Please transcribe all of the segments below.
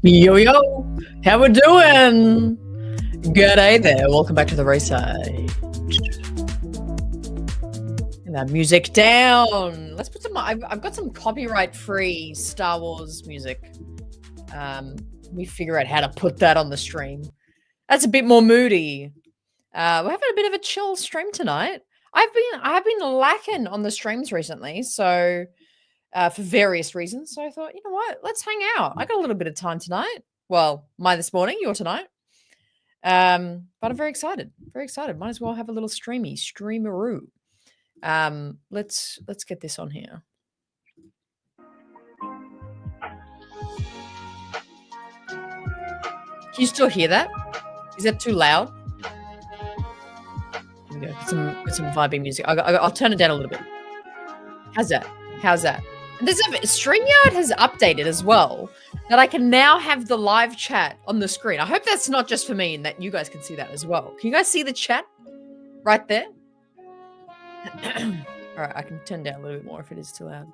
Yo, yo, how we doing? Good day there. Welcome back to the RaeSide. And that music down. Let's put some. I've got some copyright-free Star Wars music. We figure out how to put that on the stream. That's a bit more moody. We're having a bit of a chill stream tonight. I have been lacking on the streams recently, so for various reasons. So I thought, you know what? Let's hang out. I got a little bit of time tonight. Well, mine this morning, your tonight. But I'm very excited. Very excited. Might as well have a little streameroo. Let's get this on here. Can you still hear that? Is that too loud? Here we go. Get some vibing music. I'll turn it down a little bit. How's that? StreamYard has updated as well, that I can now have the live chat on the screen. I hope that's not just for me and that you guys can see that as well. Can you guys see the chat right there? All right, I can turn down a little bit more if it is too loud.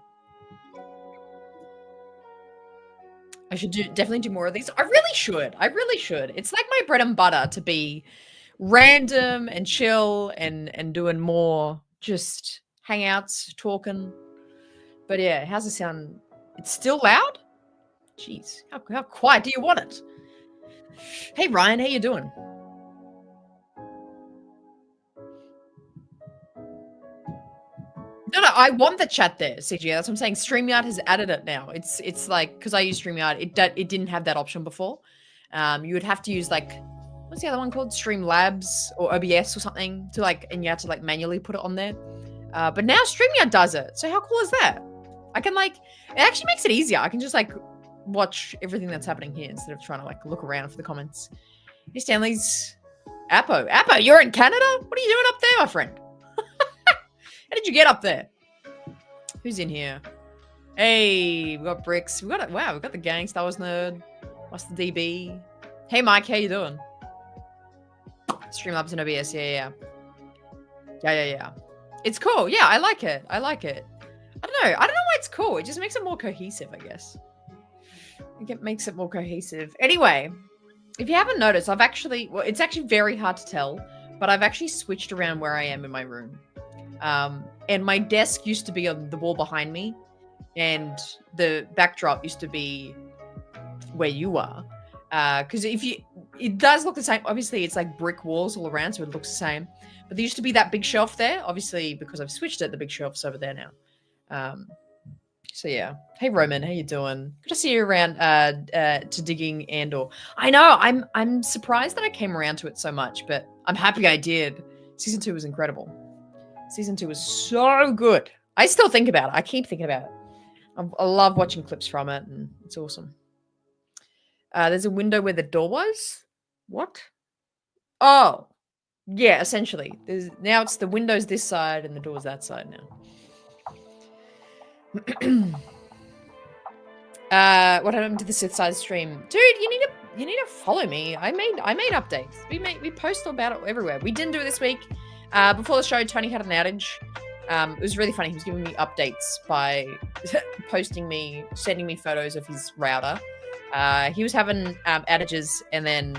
I should definitely do more of these. I really should. It's like my bread and butter to be random and chill and doing more just hangouts, talking. But yeah, how's it sound? It's still loud? Jeez, how quiet do you want it? Hey Ryan, how you doing? No, I want the chat there, CG. That's what I'm saying. StreamYard has added it now. It's like, because I use StreamYard, it didn't have that option before. You would have to use like, what's the other one called? Streamlabs or OBS or something to like, and you have to like manually put it on there. But now StreamYard does it. So how cool is that? I can like, it actually makes it easier. I can just like watch everything that's happening here instead of trying to like look around for the comments. Hey, Stanley's Appo, you're in Canada? What are you doing up there, my friend? How did you get up there? Who's in here? Hey, we got Bricks. We got the gang, Star Wars Nerd. What's the DB? Hey, Mike, how you doing? Streamlabs and OBS, yeah. It's cool. Yeah, I like it. I don't know why it's cool. It just makes it more cohesive, I guess. It makes it more cohesive. Anyway, if you haven't noticed, it's actually very hard to tell, but I've actually switched around where I am in my room. And my desk used to be on the wall behind me, and the backdrop used to be where you are. Because it does look the same. Obviously, it's like brick walls all around, so it looks the same. But there used to be that big shelf there. Obviously, because I've switched it, the big shelf's over there now. So yeah. Hey Roman, how you doing? Good to see you around to digging Andor. I know, I'm surprised that I came around to it so much, but I'm happy I did. Season 2 was incredible. Season 2 was so good. I still think about it. I keep thinking about it. I love watching clips from it, and it's awesome. There's a window where the door was? What? Oh, yeah, essentially. Now it's the windows this side and the doors that side now. What happened to the Sith side stream? Dude, you need to follow me. I made updates. We post about it everywhere. We didn't do it this week. Before the show, Tony had an outage. It was really funny. He was giving me updates by sending me photos of his router. He was having outages, and then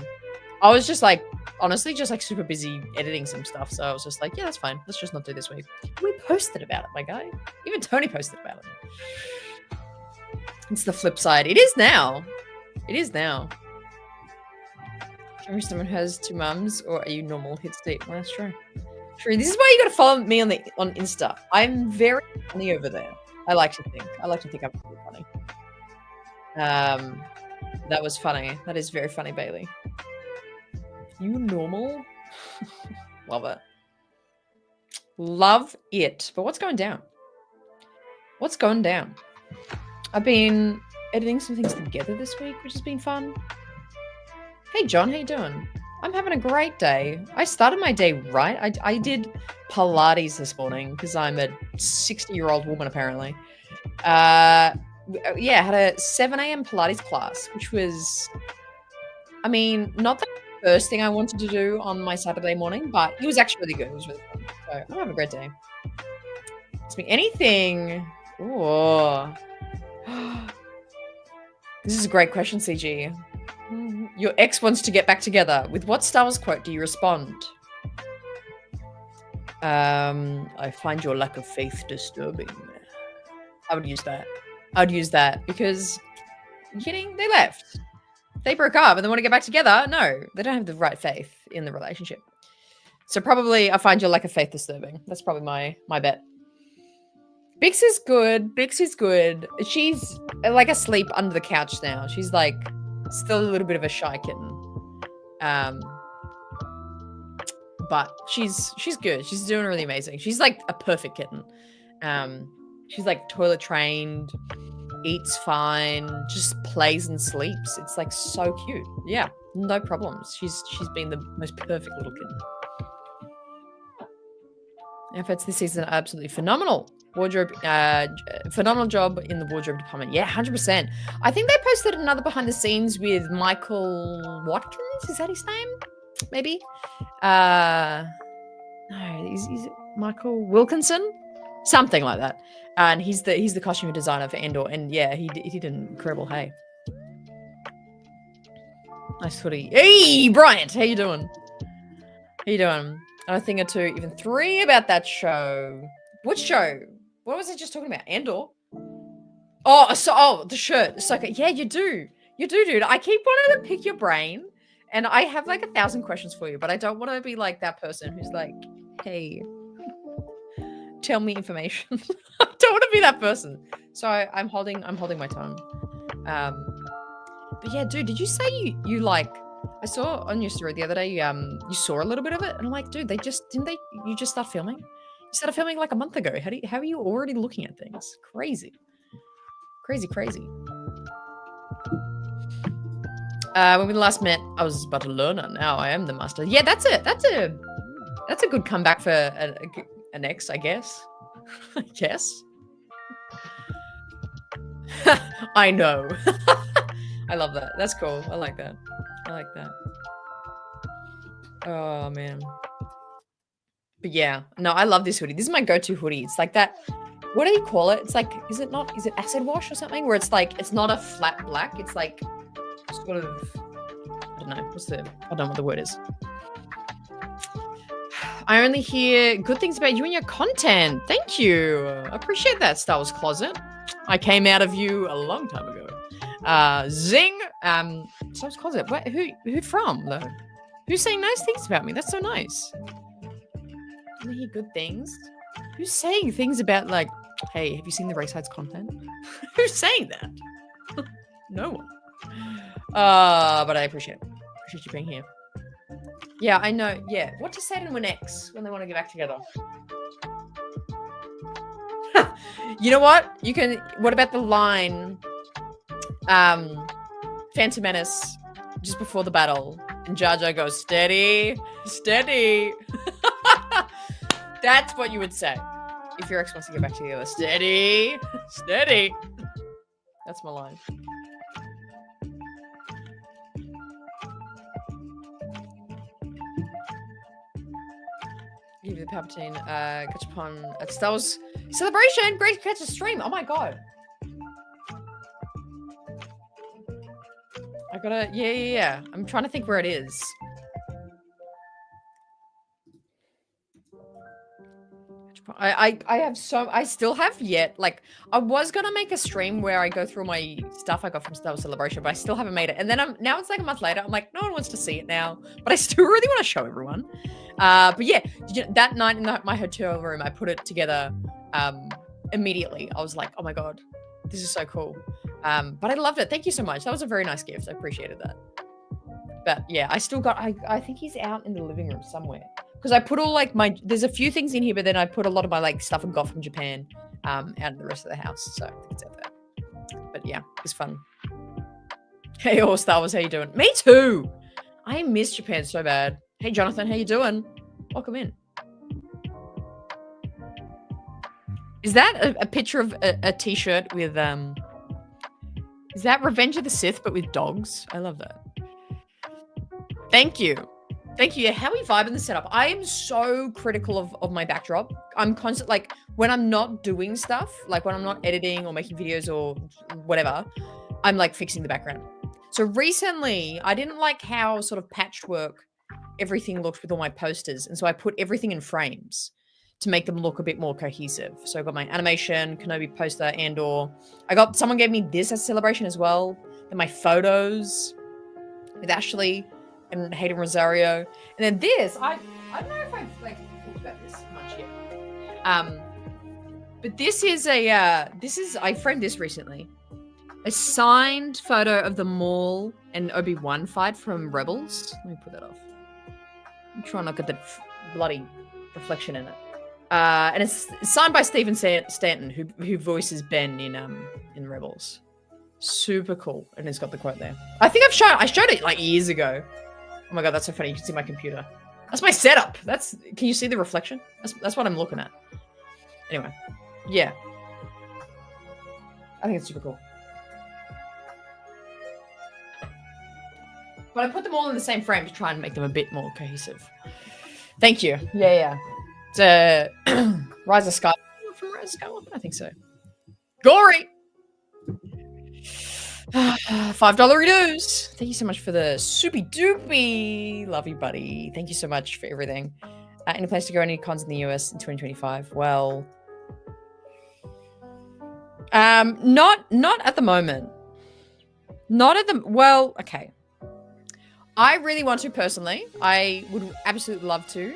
I was just like, honestly, just like super busy editing some stuff. So I was just like, yeah, that's fine. Let's just not do this week. We posted about it, my guy. Even Tony posted about it. It's the flip side. It is now. Every someone has two mums, or are you normal? Hit state. Well, that's true. True. This is why you got to follow me on Insta. I'm very funny over there. I like to think I'm pretty funny. That was funny. That is very funny, Bailey. You normal? Love it. Love it. But what's going down? I've been editing some things together this week, which has been fun. Hey, John, how you doing? I'm having a great day. I started my day right. I did Pilates this morning because I'm a 60-year-old woman, apparently. Yeah, I had a 7 a.m. Pilates class, which was, I mean, not the first thing I wanted to do on my Saturday morning, but it was actually really good. It was really fun. So I'm having a great day. It's me anything. Ooh. This is a great question, CG. Your ex wants to get back together. With what Star Wars quote do you respond? I find your lack of faith disturbing. I would use that. I would use that because, kidding, they left. They broke up and they want to get back together. No, they don't have the right faith in the relationship. So probably I find your lack of faith disturbing. That's probably my bet. Bix is good. Bix is good. She's like asleep under the couch now. She's like still a little bit of a shy kitten. But she's good. She's doing really amazing. She's like a perfect kitten. She's like toilet trained, eats fine, just plays and sleeps. It's like so cute. Yeah, no problems. She's been the most perfect little kitten. Efforts this season are absolutely phenomenal. Wardrobe, phenomenal job in the wardrobe department. Yeah, 100%. I think they posted another behind the scenes with Michael Watkins. Is that his name? Maybe. No, is it Michael Wilkinson? Something like that. And he's the costume designer for Endor. And yeah, he did an incredible hey. Nice hoodie. Hey, Bryant, how you doing? How you doing? A thing or two, even three about that show. What show? What was I just talking about? Andor? Oh, the shirt. So, yeah, you do. You do, dude. I keep wanting to pick your brain, and I have like 1,000 questions for you, but I don't want to be like that person who's like, hey, tell me information. I don't want to be that person. So I'm holding my tongue. But yeah, dude, did you say you like, I saw on your story the other day, you saw a little bit of it, and I'm like, dude, you just start filming? You started filming like a month ago. How are you already looking at things? Crazy. Crazy. When we last met, I was but a learner. Now I am the master. Yeah, that's it. That's a good comeback for an ex, I guess. I guess. I know. I love that. That's cool. I like that. Oh, man. But yeah, no, I love this hoodie. This is my go-to hoodie. It's like that. What do you call it? It's like, is it acid wash or something? Where it's like, it's not a flat black. It's like sort of, I don't know. I don't know what the word is. I only hear good things about you and your content. Thank you. I appreciate that, Star Wars Closet. I came out of you a long time ago. Zing. Star Wars Closet. Who from, though? Who's saying nice things about me? That's so nice. I hear good things. Who's saying things about like, hey, have you seen the RaeSide's content? Who's saying that? No one. But I appreciate you being here. Yeah, I know. Yeah, what to say to an ex when they want to get back together? You know what? You can. What about the line? Phantom Menace, just before the battle, and Jar Jar goes, "Steady, steady." That's what you would say if your ex wants to get back together. Steady, steady. That's my line. Give you the Palpatine. Catch upon at Star Wars Celebration. Great catch a stream. Oh my god. I gotta. Yeah. I'm trying to think where it is. I still have yet, like, I was gonna make a stream where I go through my stuff I got from Star Wars Celebration, but I still haven't made it. And then now it's like a month later, I'm like, no one wants to see it now, but I still really want to show everyone. But yeah, that night in my hotel room, I put it together immediately. I was like, oh my god, this is so cool. But I loved it. Thank you so much. That was a very nice gift. I appreciated that. But yeah, I still got, I think he's out in the living room somewhere. Because I put all like there's a few things in here, but then I put a lot of my like stuff I got from Japan out in the rest of the house. So I think it's out there. But yeah, it's fun. Hey, all Star Wars, how you doing? Me too. I miss Japan so bad. Hey, Jonathan, how you doing? Welcome in. Is that a picture of a t-shirt with, is that Revenge of the Sith, but with dogs? I love that. Thank you. Thank you. How are we vibing the setup? I am so critical of my backdrop. I'm constant, like, when I'm not doing stuff, like when I'm not editing or making videos or whatever, I'm like fixing the background. So recently, I didn't like how sort of patchwork everything looked with all my posters. And so I put everything in frames to make them look a bit more cohesive. So I got my animation, Kenobi poster, someone gave me this as a celebration as well. Then my photos with Ashley and Hayden Rosario. And then this, I don't know if I've like talked about this much yet. But this is I framed this recently. A signed photo of the Maul and Obi-Wan fight from Rebels. Let me put that off. I'm trying not to get the bloody reflection in it. And it's signed by Stephen Stanton, who voices Ben in Rebels. Super cool. And it's got the quote there. I think I showed it like years ago. Oh my god, that's so funny. You can see my computer. That's my setup. Can you see the reflection? That's what I'm looking at. Anyway, yeah. I think it's super cool. But I put them all in the same frame to try and make them a bit more cohesive. Thank you. Yeah. It's Rise of Skywalker. From Rise of Skywalker? I think so. Gory! $5 dues. Thank you so much for the soupy doopy. Love you, buddy. Thank you so much for everything. Any place to go, any cons in the US in 2025? Well, not at the moment. Well, okay. I really want to personally. I would absolutely love to.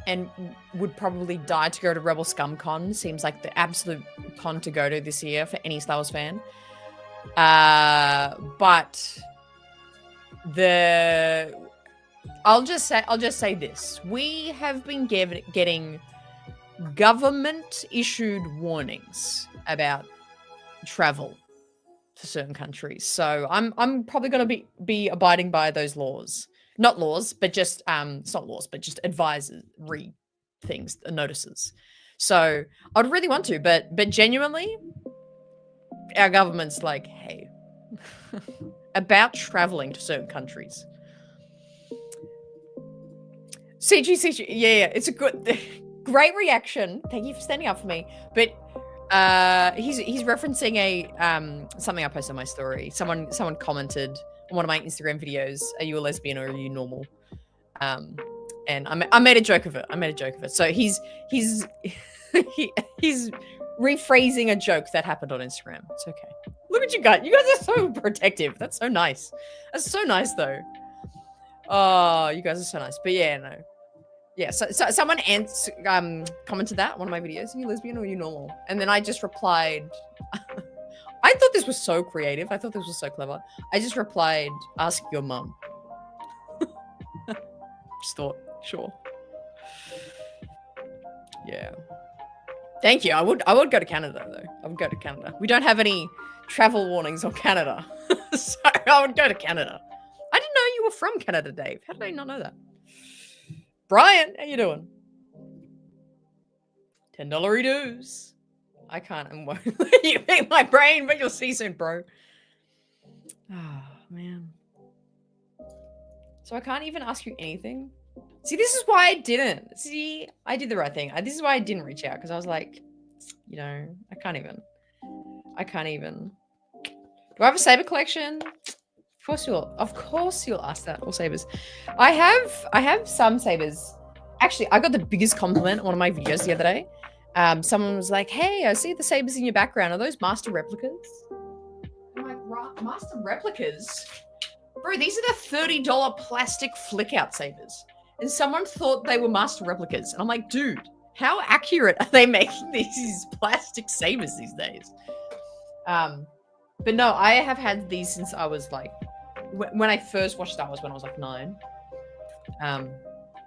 And would probably die to go to Rebel Scum Con. Seems like the absolute con to go to this year for any Star Wars fan. But I'll just say this. We have been getting government issued warnings about travel to certain countries. So I'm probably going to be abiding by those laws. Not laws, but just it's not laws, but just advisory things, notices. So I'd really want to, but genuinely, our government's like, hey, about traveling to certain countries. CG, yeah, it's a great reaction. Thank you for standing up for me. But he's referencing something I posted on my story. Someone commented on one of my Instagram videos, are you a lesbian or are you normal? And I made a joke of it. So he's rephrasing a joke that happened on Instagram. It's okay. Look what you got. You guys are so protective. That's so nice. That's so nice though. Oh, you guys are so nice. But yeah, no. Yeah, so someone commented that one of my videos, are you lesbian or are you normal? And then I just replied, I thought this was so creative. I thought this was so clever. I just replied, ask your mum. Just thought, sure. Yeah. Thank you. I would go to Canada though. I would go to Canada. We don't have any travel warnings on Canada. So I would go to Canada. I didn't know you were from Canada, Dave. How did I not know that? Brian, how you doing? $10 dues. I can't and won't let you make my brain, but you'll see soon, bro. Oh, man. So I can't even ask you anything? See, this is why I didn't. See, I did the right thing. This is why I didn't reach out, because I was like, you know, I can't even. Do I have a saber collection? Of course you'll ask that, all sabers. I have some sabers. Actually, I got the biggest compliment on one of my videos the other day. Someone was like, hey, I see the sabers in your background. Are those master replicas? I'm like, master replicas? Bro, these are the $30 plastic flick out sabers. And someone thought they were master replicas. And I'm like, dude, how accurate are they making these plastic sabers these days? But no, I have had these since I was like, when I first watched Star Wars when I was like 9.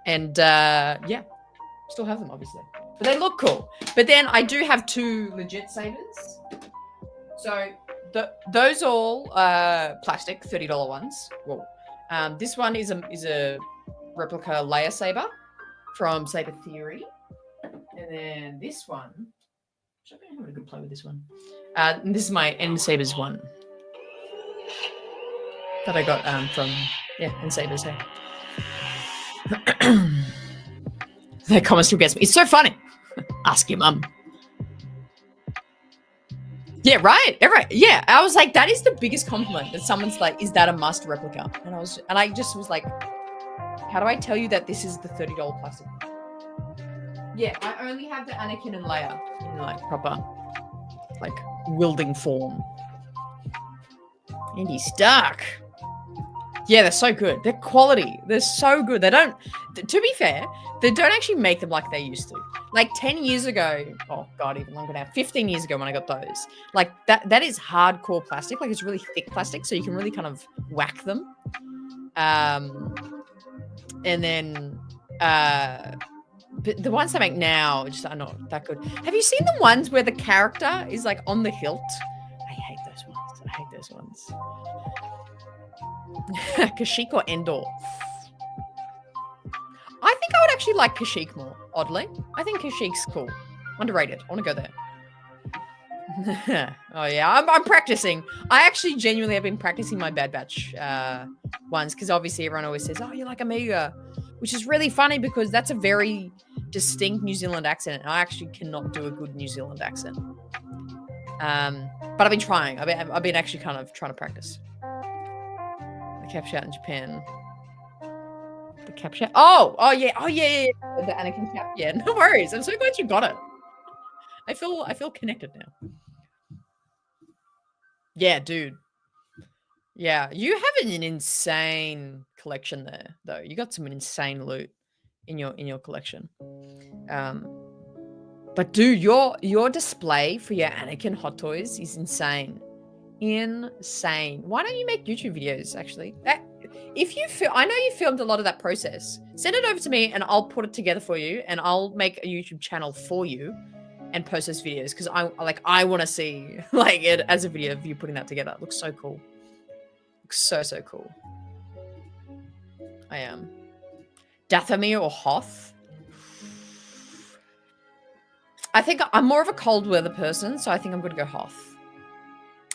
Yeah, still have them obviously. But they look cool. But then I do have 2 legit sabers. So those all plastic, $30 ones. Whoa. This one is a replica Leia saber from Saber Theory. And then this one, I'm having a good play with this one. And this is my End Sabers one that I got from End Sabers. Hey, that comment still gets me. It's so funny. Ask your mum. Yeah, right. Right. Yeah. I was like, that is the biggest compliment that someone's like, is that a must replica? And I just was like, how do I tell you that this is the $30 plastic? Yeah, I only have the Anakin and Leia in like proper, like wielding form. Andy Stark. Yeah, they're so good. They're quality. They're so good. They don't, to be fair, they don't actually make them like they used to. Like 10 years ago, oh God, even longer now, 15 years ago when I got those, like that is hardcore plastic. Like it's really thick plastic, so you can really kind of whack them. And then but the ones they make now just are not that good. Have you seen the ones where the character is like on the hilt? I hate those ones. I hate those ones. Kashyyyk or Endor? I think I would actually like Kashyyyk more, oddly. I think Kashyyyk's cool. Underrated. I want to go there. Oh, yeah. I'm practicing. I actually genuinely have been practicing my Bad Batch ones because obviously everyone always says, oh, you like Amiga, which is really funny because that's a very distinct New Zealand accent. And I actually cannot do a good New Zealand accent. But I've been trying. I've been actually kind of trying to practice. The capture out in Japan. The capture. Oh yeah. The Anakin cap. Yeah, no worries. I'm so glad you got it. I feel connected now. Yeah, dude. Yeah, you have an insane collection there, though. You got some insane loot in your collection. But dude, your display for your Anakin Hot Toys is insane. Insane. Why don't you make YouTube videos, actually? If you feel, I know you filmed a lot of that process. Send it over to me and I'll put it together for you and I'll make a YouTube channel for you and post those videos because I want to see like it as a video of you putting that together. It looks so cool. Looks so cool. I am. Dathomir or Hoth? I think I'm more of a cold weather person, so I think I'm going to go Hoth.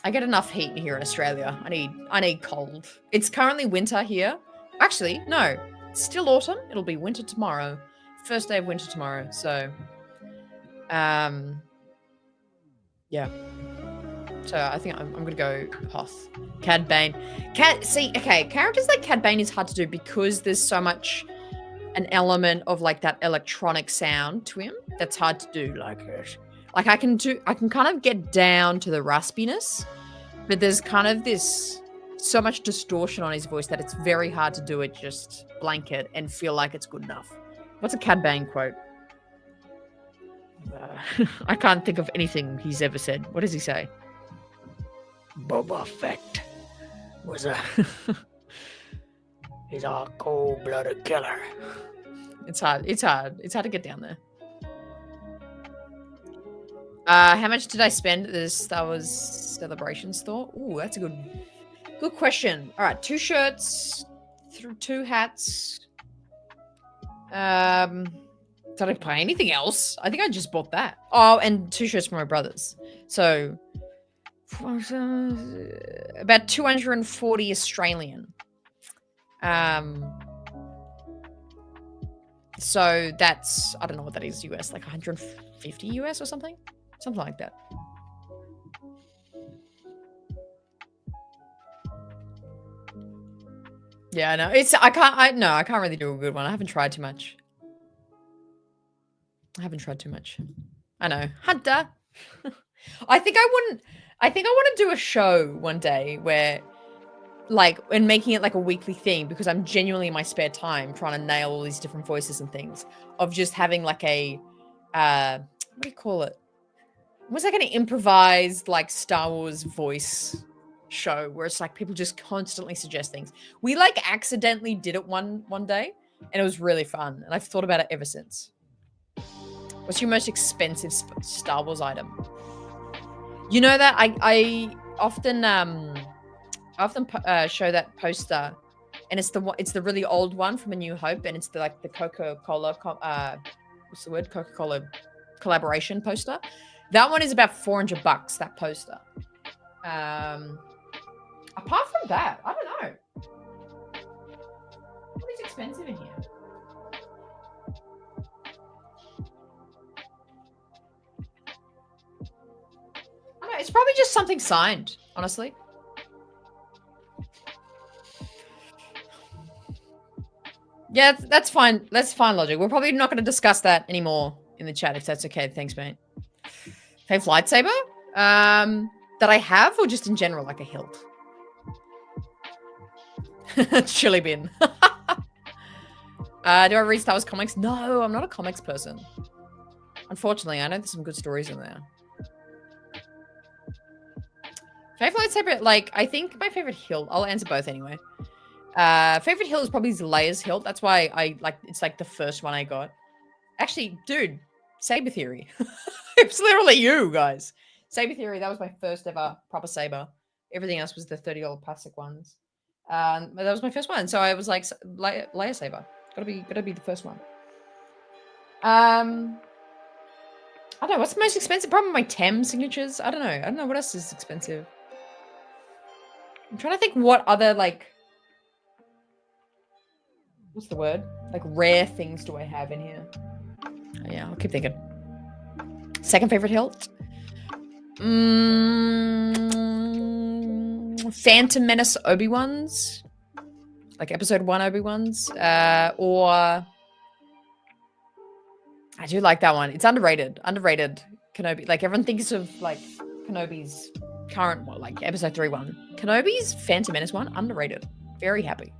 I get enough heat here in Australia. I need cold. It's currently winter here. Actually, no. It's still autumn. It'll be winter tomorrow. First day of winter tomorrow. So, yeah. So I think I'm gonna go Hoth. Cad Bane. Characters like Cad Bane is hard to do because there's so much an element of like that electronic sound to him that's hard to do. Like I can kind of get down to the raspiness, but there's kind of this so much distortion on his voice that it's very hard to do it just blanket and feel like it's good enough. What's a Cad Bane quote? I can't think of anything he's ever said. What does he say? Boba Fett was he's a cold-blooded killer. It's hard to get down there. How much did I spend at the Star Wars Celebration store? Ooh, that's a good question. All right, 2 shirts, 2 hats. Did I buy anything else? I think I just bought that. Oh, and 2 shirts for my brothers. So about 240 Australian. So that's, I don't know what that is US, like 150 US or something like that. Yeah, I know. I can't really do a good one. I haven't tried too much. I know. Hunter. I think I want to do a show one day where and making it like a weekly thing because I'm genuinely in my spare time trying to nail all these different voices and things of just having like a, what do you call it? Was like an improvised like Star Wars voice show where it's like people just constantly suggest things. We like accidentally did it one day and it was really fun. And I've thought about it ever since. What's your most expensive Star Wars item? You know that I often show that poster, and it's the really old one from A New Hope, and it's the Coca-Cola what's the word? Coca-Cola collaboration poster. That one is about $400. That poster. Apart from that, I don't know. What is expensive in here? I it's probably just something signed, honestly. Yeah, that's fine. That's fine logic. We're probably not going to discuss that anymore in the chat if that's okay. Thanks, mate. Fave lightsaber? That I have or just in general, like a hilt? Chili bin. Do I read Star Wars comics? No, I'm not a comics person. Unfortunately, I know there's some good stories in there. Favorite lightsaber, like, I think my favorite hilt, I'll answer both anyway. Favorite hilt is probably Leia's hilt. That's why it's like the first one I got. Actually, dude, saber theory. It's literally you guys. Saber theory, that was my first ever proper saber. Everything else was the $30 plastic ones. But that was my first one. So I was like, Leia saber. Gotta be the first one. I don't know, what's the most expensive? Probably my TEM signatures. I don't know what else is expensive. I'm trying to think what other, like, what's the word? Like, rare things do I have in here? Oh, yeah, I'll keep thinking. Second favorite hilt? Phantom Menace Obi-Wans. Like episode 1 Obi-Wans. Or I do like that one. It's underrated. Underrated Kenobi. Like, everyone thinks of, like, Kenobi's current one, like episode 3 one. Kenobi's Phantom Menace one, underrated. Very happy.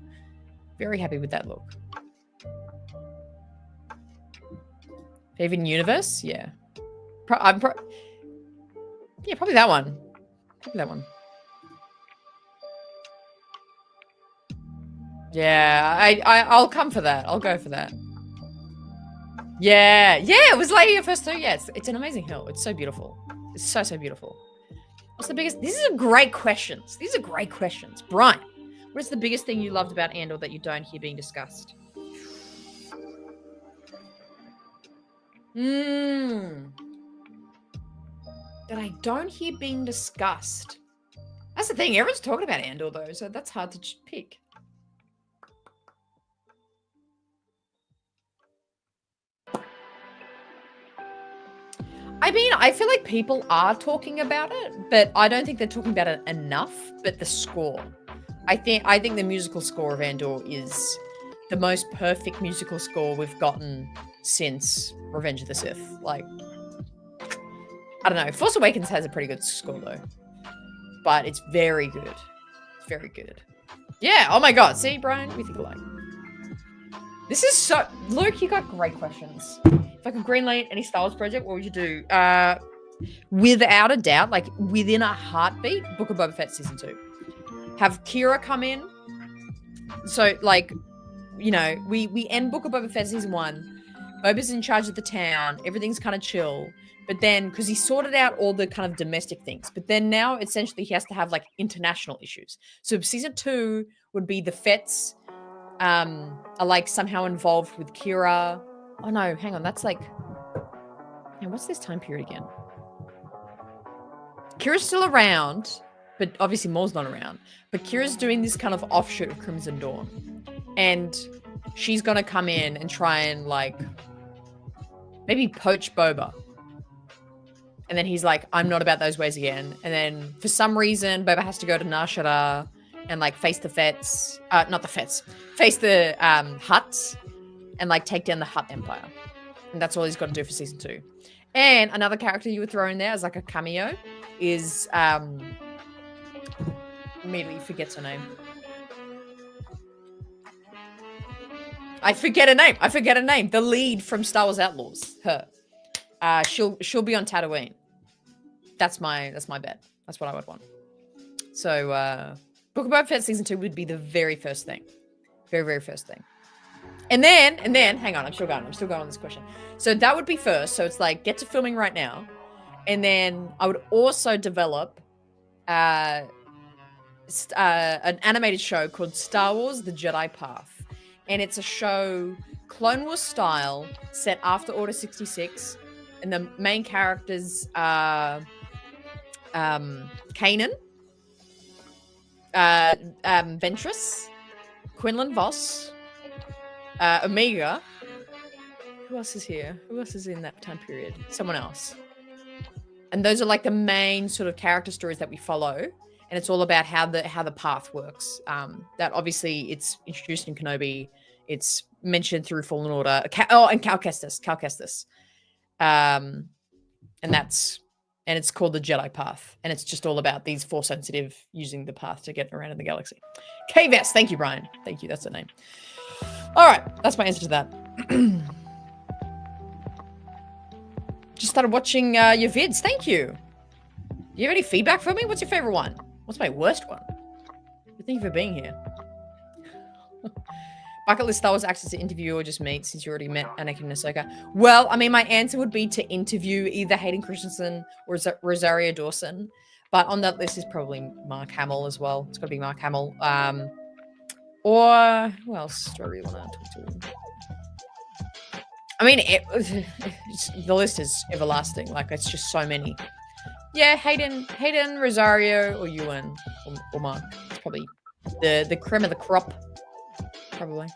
Very happy with that look. Favorite universe? Yeah. Yeah, probably that one. Probably that one. Yeah, I'll come for that. I'll go for that. Yeah, it was like your first two. Yeah, it's an amazing hill. It's so beautiful. It's so beautiful. What's the biggest? These are great questions. These are great questions. Brian, what is the biggest thing you loved about Andor that you don't hear being discussed? That I don't hear being discussed. That's the thing. Everyone's talking about Andor though, so that's hard to pick. I mean, I feel like people are talking about it, but I don't think they're talking about it enough. But the score, I think the musical score of Andor is the most perfect musical score we've gotten since Revenge of the Sith. Like, I don't know. Force Awakens has a pretty good score though, but it's very good. It's very good. Yeah. Oh my God. See, Brian, we think alike. This is so... Luke, you got great questions. If I could greenlight any Star Wars project, what would you do? Without a doubt, like within a heartbeat, Book of Boba Fett Season 2. Have Kira come in. So, like, you know, we end Book of Boba Fett Season 1. Boba's in charge of the town. Everything's kind of chill. But then, because he sorted out all the kind of domestic things. But then now, essentially, he has to have, like, international issues. So Season 2 would be the Fets... are like somehow involved with Kira. Oh no, hang on, that's like, man, what's this time period again? Kira's still around, but obviously Maul's not around. But Kira's doing this kind of offshoot of Crimson Dawn, and she's gonna come in and try and like maybe poach Boba. And then he's like, I'm not about those ways again. And then for some reason, Boba has to go to Nar Shaddaa and like face the Fets, not the Fets, face the Hutts and like take down the Hutt Empire. And that's all he's got to do for Season 2. And another character you would throw in there as like a cameo is, immediately forgets her name. I forget her name. The lead from Star Wars Outlaws, her. She'll be on Tatooine. That's my bet. That's what I would want. So, Book of Boba Fett Season 2 would be the very first thing. Very, very first thing. And then, hang on, I'm still going on this question. So that would be first. So it's like, get to filming right now. And then I would also develop an animated show called Star Wars: The Jedi Path. And it's a show, Clone Wars style, set after Order 66. And the main characters are Kanan, Ventress, Quinlan Voss, Omega. Who else is here? Who else is in that time period? Someone else. And those are like the main sort of character stories that we follow. And it's all about how the path works. That obviously it's introduced in Kenobi. It's mentioned through Fallen Order. And Cal Kestis. And it's called the Jedi Path. And it's just all about these Force sensitive using the path to get around in the galaxy. K-Vest. Thank you, Brian. Thank you. That's the name. All right. That's my answer to that. Just started watching your vids. Thank you. Do you have any feedback for me? What's your favorite one? What's my worst one? Thank you for being here. Bucket list Star Wars actors to interview or just meet, since you already met Anakin and Ahsoka. Well, I mean, my answer would be to interview either Hayden Christensen or Rosario Dawson. But on that list is probably Mark Hamill as well. It's got to be Mark Hamill. Or who else do I really want to talk to? I mean, the list is everlasting. Like, it's just so many. Yeah, Hayden, Rosario, or Ewan, or Mark. It's probably the creme of the crop. Probably.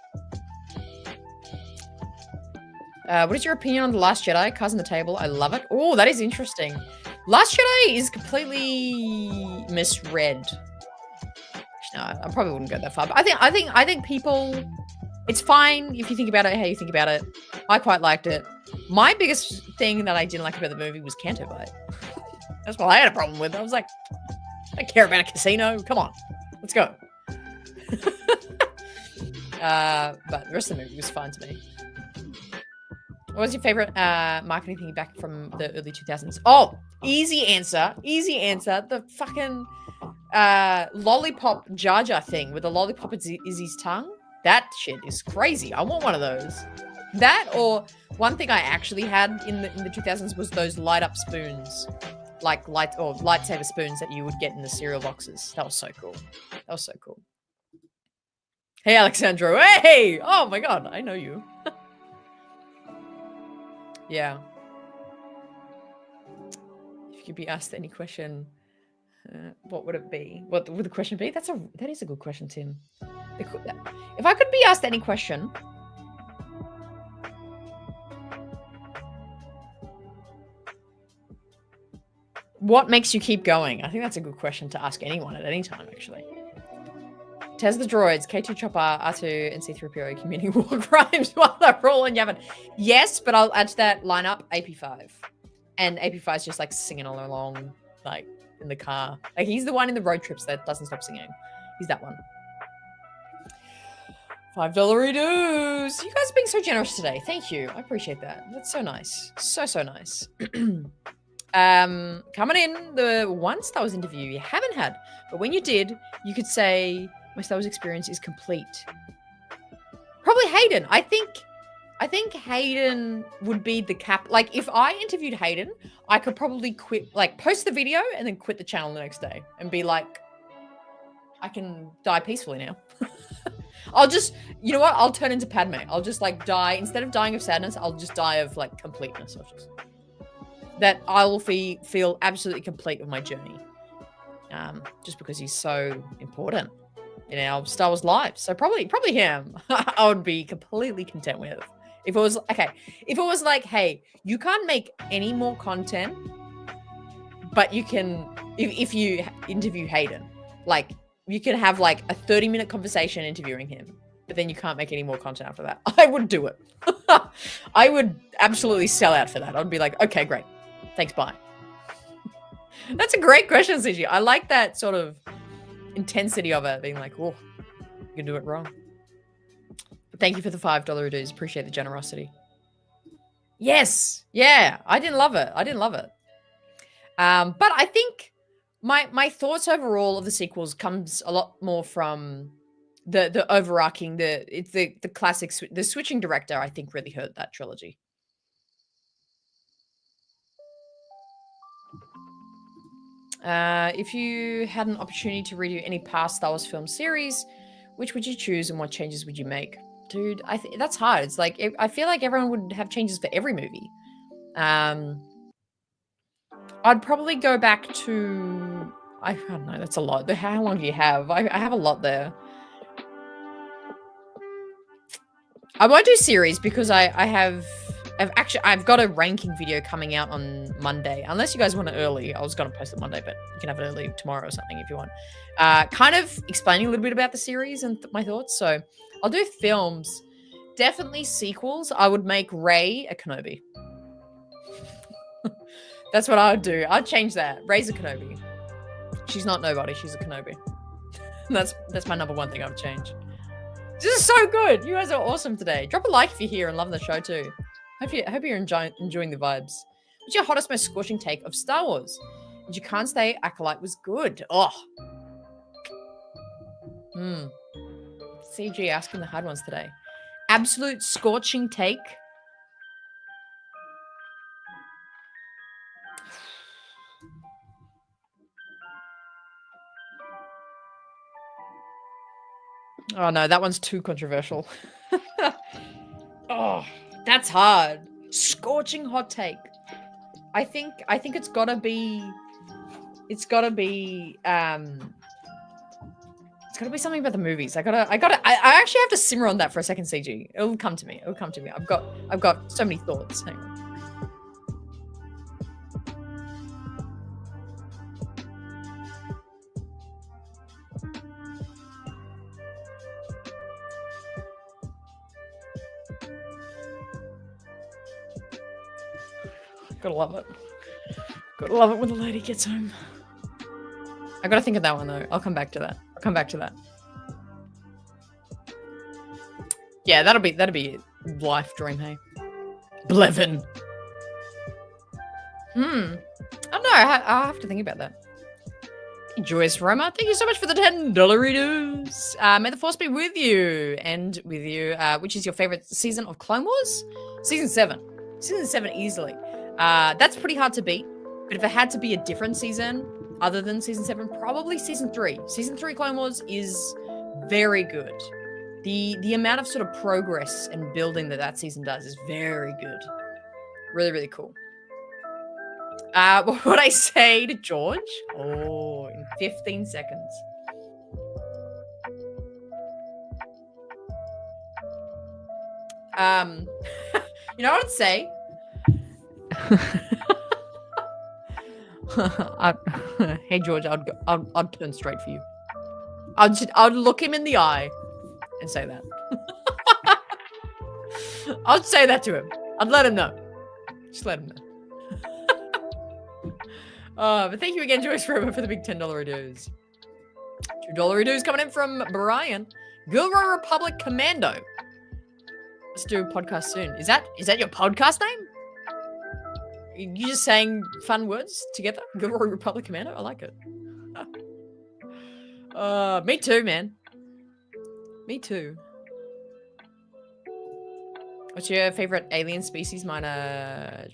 What is your opinion on The Last Jedi? Cards on the table. I love it. Oh, that is interesting. Last Jedi is completely misread. No, I probably wouldn't go that far. But I think people. It's fine if you think about it how you think about it. I quite liked it. My biggest thing that I didn't like about the movie was Canto Bight. That's what I had a problem with. I was like, I don't care about a casino. Come on, let's go. But the rest of the movie was fine to me. What was your favorite marketing thing back from the early 2000s? Oh, easy answer. The fucking lollipop Jar Jar thing with the lollipop is his tongue. That shit is crazy. I want one of those. That, or one thing I actually had in the 2000s was those light up spoons, like lightsaber spoons that you would get in the cereal boxes. That was so cool. Hey, Alexandro. Hey! Oh my god, I know you. Yeah. If you could be asked any question, what would it be? What would the question be? That is a good question, Tim. If I could be asked any question, what makes you keep going? I think that's a good question to ask anyone at any time, actually. Tez the droids, K2 Chopper, R2, and C3PO committing war crimes while they're all in Yavin. Yes, but I'll add to that lineup AP5. And AP5 is just like singing all along, like in the car. Like he's the one in the road trips that doesn't stop singing. He's that one. $5 dues. You guys are being so generous today. Thank you. I appreciate that. That's so nice. So nice. Coming in, the one Star Wars interview you haven't had, but when you did, you could say my Star Wars experience is complete. Probably Hayden. I think Hayden would be the cap. Like if I interviewed Hayden, I could probably quit, like post the video and then quit the channel the next day and be like, I can die peacefully now. I'll just, you know what? I'll turn into Padme. I'll just like die. Instead of dying of sadness, I'll just die of like completeness. That I will feel absolutely complete with my journey. Just because he's so important in our Star Wars lives. So probably him. I would be completely content with. If it was like, hey, you can't make any more content, but you can, if you interview Hayden, like you can have like a 30-minute conversation interviewing him, but then you can't make any more content after that. I would do it. I would absolutely sell out for that. I'd be like, okay, great. Thanks, bye. That's a great question, CG. I like that sort of intensity of it, being like, oh, you can do it wrong. But thank you for the $5 dues. Appreciate the generosity. Yes. Yeah. I didn't love it. But I think my thoughts overall of the sequels comes a lot more from the overarching, the classic, the switching director, I think really hurt that trilogy. If you had an opportunity to redo any past Star Wars film series, which would you choose and what changes would you make? Dude, that's hard. It's like, I feel like everyone would have changes for every movie. I'd probably go back to, I don't know, that's a lot. How long do you have? I have a lot there. I won't do series because I have I've got a ranking video coming out on Monday. Unless you guys want it early. I was gonna post it Monday, but you can have it early tomorrow or something if you want. Kind of explaining a little bit about the series and my thoughts. So I'll do films. Definitely sequels. I would make Rey a Kenobi. That's what I would do. I'd change that. Rey's a Kenobi. She's not nobody. She's a Kenobi. That's my number one thing I would change. This is so good. You guys are awesome today. Drop a like if you're here and loving the show too. Hope you're enjoying the vibes. What's your hottest, most scorching take of Star Wars? And you can't say Acolyte was good. Oh. CG asking the hard ones today. Absolute scorching take. Oh no, that one's too controversial. Oh, that's hard. Scorching hot take. I think it's gotta be something about the movies. I actually have to simmer on that for a second, CG. It'll come to me. I've got so many thoughts. Hang on. Gotta love it. Gotta love it when the lady gets home. I gotta think of that one though. I'll come back to that. Yeah, that'll be life dream, hey. Blevin. I don't know. I'll have to think about that. Joyce Roma, thank you so much for the $10 redos. May the force be with you and with you. Which is your favorite season of Clone Wars? Season 7. Season 7 easily. That's pretty hard to beat. But if it had to be a different season other than season 7, probably season 3. Season 3 Clone Wars is very good. The amount of sort of progress and building that season does is very good. Really, really cool. What would I say to George? Oh, in 15 seconds. You know what I'd say? Hey George, I'd turn straight for you. I'd look him in the eye and say that. I'd say that to him. I'd let him know. Just let him know. But thank you again, Joyce, for the big $10 redos. $2 redos coming in from Brian. Gilroy Republic Commando. Let's do a podcast soon. Is that your podcast name? You just saying fun words together? Gilroy Republic Commando? I like it. Me too, man. Me too. What's your favorite alien species? Mine are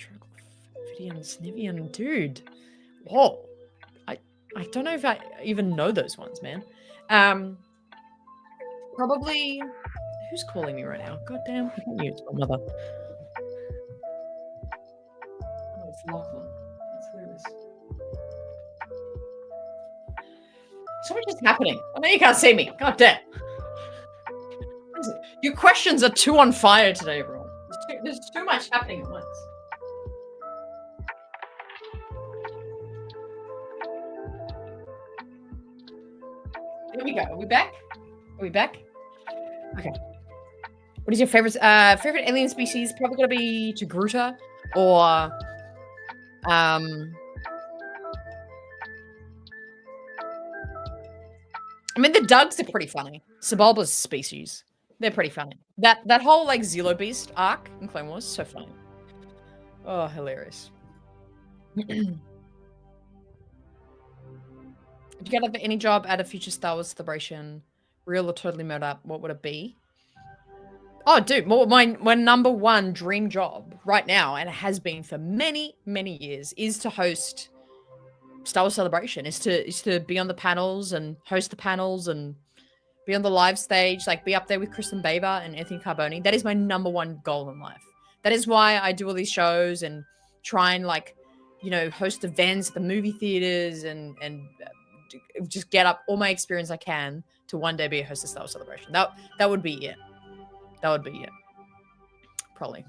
Vidian, Snivian, dude. Whoa. I don't know if I even know those ones, man. Probably. Who's calling me right now? God damn. I can't mute my mother. Oh, it's Lachlan. Let's hear this. So much is happening. I know you can't see me. God damn. Your questions are too on fire today, everyone. There's too much happening at once. Here we go. Are we back? Okay. What is your favorite alien species? Probably gonna be Togruta or I mean the Dugs are pretty funny. Sebulba's species. They're pretty funny. That whole like Zillo Beast arc in Clone Wars, so funny. Oh, hilarious. If you could have any job at a future Star Wars celebration, real or totally made up, what would it be? Oh, dude, my number one dream job right now, and it has been for many, many years, is to host Star Wars Celebration. Is to be on the panels and host the panels and be on the live stage, like be up there with Kristen Baber and Anthony Carboni. That is my number one goal in life. That is why I do all these shows and try and like, you know, host events at the movie theaters and just get up all my experience I can to one day be a host of Star Wars Celebration. That would be it. That would be it. Probably.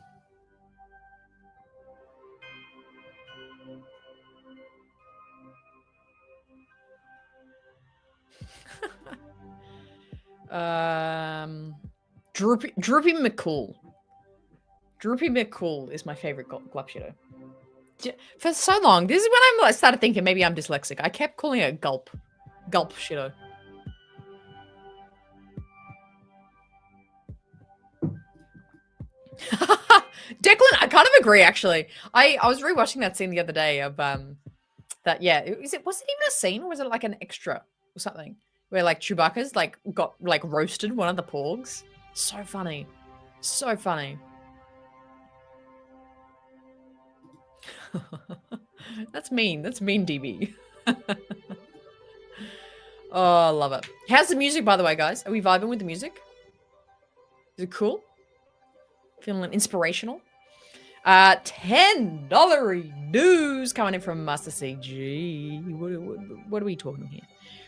Droopy McCool. Droopy McCool is my favorite Glub Shadow. For so long, this is when I started thinking maybe I'm dyslexic. I kept calling it Gulp Shadow. Declan, I kind of agree actually. I was rewatching that scene the other day of that was it even a scene or was it like an extra or something where like Chewbacca's like got like roasted one of the porgs? So funny. So funny. That's mean. That's mean, DB. Oh, I love it. How's the music, by the way, guys? Are we vibing with the music? Is it cool? Feeling inspirational? $10 news coming in from Master CG. What are we talking here?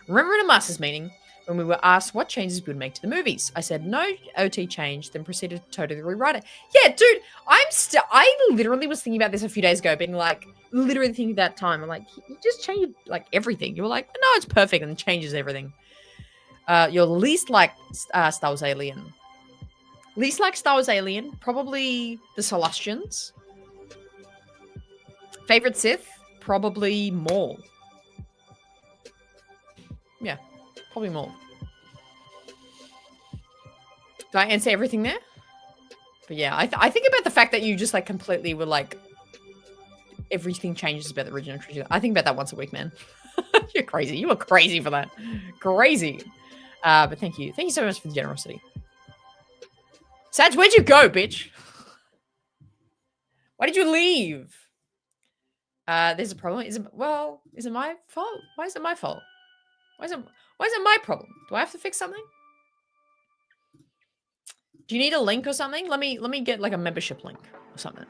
Remember in a Masters meeting when we were asked what changes we would make to the movies? I said no OT change, then proceeded to totally rewrite it. Yeah, dude, I literally was thinking about this a few days ago, being like, literally thinking that time. I'm like, you just changed like everything. You were like, no, it's perfect, and it changes everything. Your least like Star Wars Alien. Least like Star Wars Alien, probably the Celestians. Favorite Sith, probably Maul. Yeah, probably Maul. Did I answer everything there? But yeah, I think about the fact that you just like completely were like, everything changes about the original trilogy. I think about that once a week, man. You're crazy. You were crazy for that. Crazy. But thank you. Thank you so much for the generosity. Saj, where'd you go, bitch? Why did you leave? There's a problem. Is it my fault? Why is it my fault? Why is it my problem? Do I have to fix something? Do you need a link or something? Let me get like a membership link or something.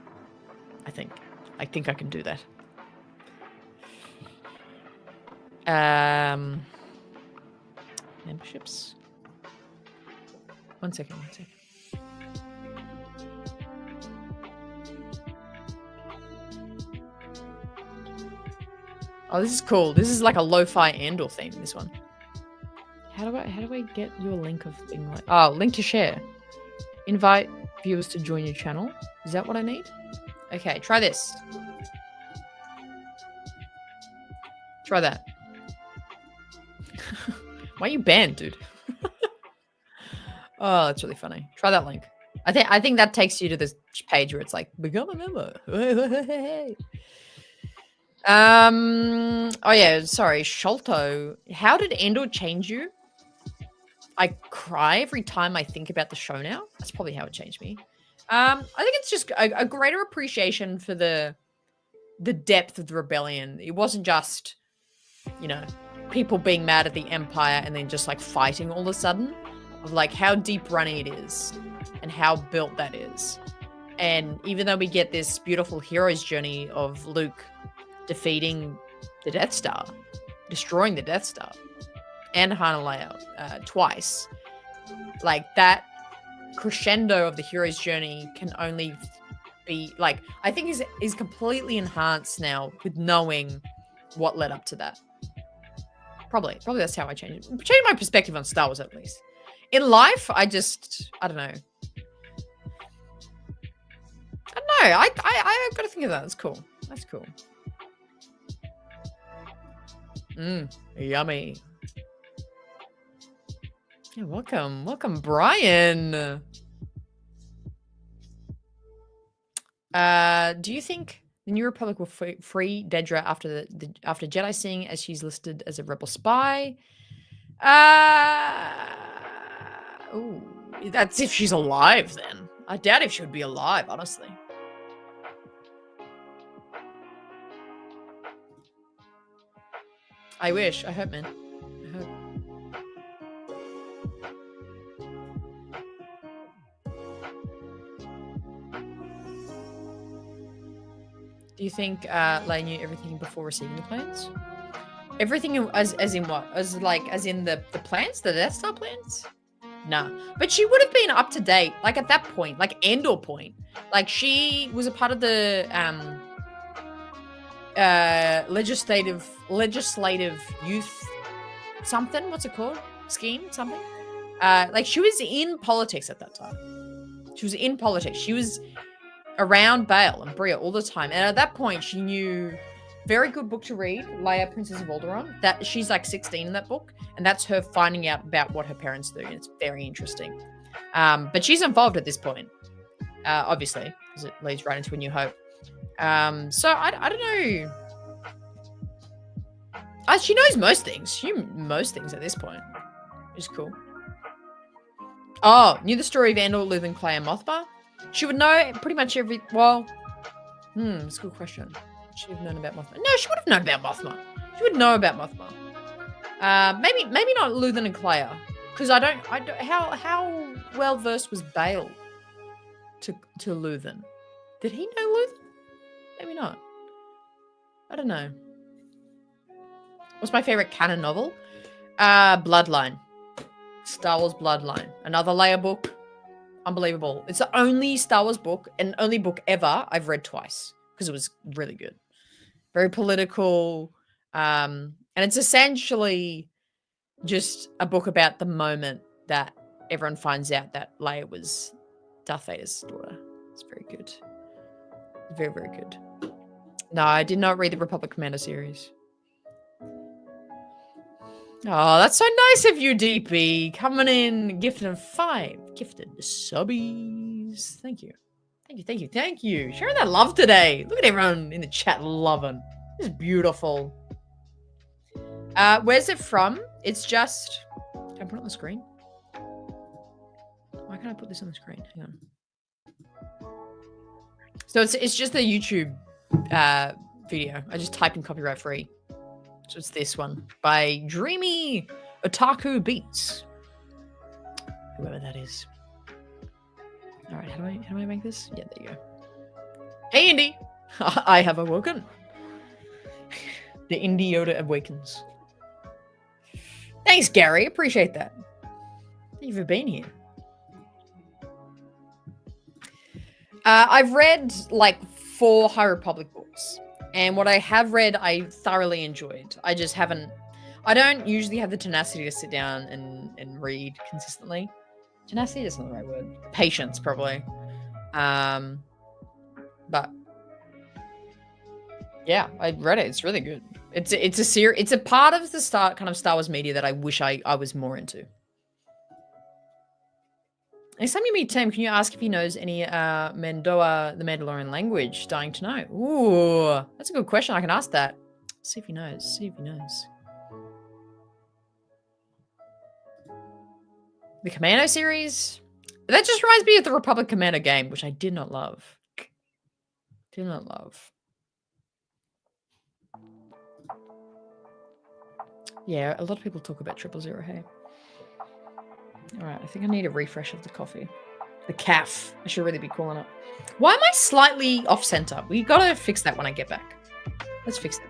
I think I can do that. Memberships. One second. Oh, this is cool. This is like a lo-fi Andor theme, this one. How do I get your link of thing like link to share. Invite viewers to join your channel. Is that what I need? Okay, try this. Try that. Why are you banned, dude? Oh, that's really funny. Try that link. I think that takes you to this page where it's like, become a member. Oh yeah, sorry, Sholto. How did Andor change you? I cry every time I think about the show now. That's probably how it changed me. I think it's just a greater appreciation for the depth of the rebellion. It wasn't just, you know, people being mad at the Empire and then just like fighting all of a sudden. Of like how deep running it is and how built that is. And even though we get this beautiful hero's journey of Luke defeating the Death Star, destroying the Death Star, and Han and Leia twice. Like, that crescendo of the hero's journey can only be, like, I think is completely enhanced now with knowing what led up to that. Probably that's how I changed it. Changed my perspective on Star Wars, at least. In life, I don't know. I gotta think of that. That's cool. That's cool. Yummy. Yeah, welcome, Brian. Do you think the New Republic will free Dedra after after Jedi Sing, as she's listed as a rebel spy? Oh, that's if she's alive. Then I doubt if she would be alive, honestly. I wish. I hope, man. I hope. Do you think Leia knew everything before receiving the plans? Everything as in what? As in the plans? The Death Star plans? Nah. But she would have been up to date, like at that point, like Andor point. Like she was a part of the legislative youth something. What's it called? Scheme? Something? Like she was in politics at that time. She was in politics. She was around Bale and Bria all the time. And at that point, she knew very good book to read, Leia, Princess of Alderaan. That she's like 16 in that book, and that's her finding out about what her parents do. And it's very interesting. But she's involved at this point, obviously, because it leads right into A New Hope. So I don't know. She knows most things. She knew most things at this point, which is cool. Oh, knew the story of Andor, Luthen, Clay, and Mothma. She would know pretty much every. Well, it's a good question. She would have known about Mothma. No, she would have known about Mothma. She would know about Mothma. Maybe not Luthen and Clay, because I don't. How well versed was Bale to Luthen? Did he know Luthen? Maybe not. I don't know. What's my favorite canon novel? Bloodline. Star Wars Bloodline. Another Leia book. Unbelievable. It's the only Star Wars book and only book ever I've read twice because it was really good. Very political. And it's essentially just a book about the moment that everyone finds out that Leia was Darth Vader's daughter. It's very good. Very, very good. No, I did not read the Republic Commander series. Oh, that's so nice of you, DP. Coming in, gifted 5 gifted subbies. Thank you. Thank you. Sharing that love today. Look at everyone in the chat loving. This is beautiful. Where's it from? It's just... Can I put it on the screen? Why can't I put this on the screen? Hang on. So it's just the YouTube video. I just typed in copyright free. So it's this one by Dreamy Otaku Beats. Whoever that is. All right, how do I make this? Yeah, there you go. Hey, Indy. I have awoken. The Indie Yoda awakens. Thanks, Gary. Appreciate that. Thank you for being here. I've read like 4 High Republic books. And what I have read, I thoroughly enjoyed. I just haven't... I don't usually have the tenacity to sit down and read consistently. Tenacity is not the right word. Patience, probably. But... yeah, I read it. It's really good. It's a series. It's a part of the Star Wars media that I wish I was more into. Next time you meet Tim, can you ask if he knows any Mandoa, the Mandalorian language? Dying to know. Ooh, that's a good question. I can ask that. See if he knows. The Commando series? That just reminds me of the Republic Commando game, which I did not love. Yeah, a lot of people talk about 000, hey? Alright, I think I need a refresh of the coffee. The calf. I should really be calling it. Why am I slightly off-center? We gotta fix that when I get back. Let's fix that.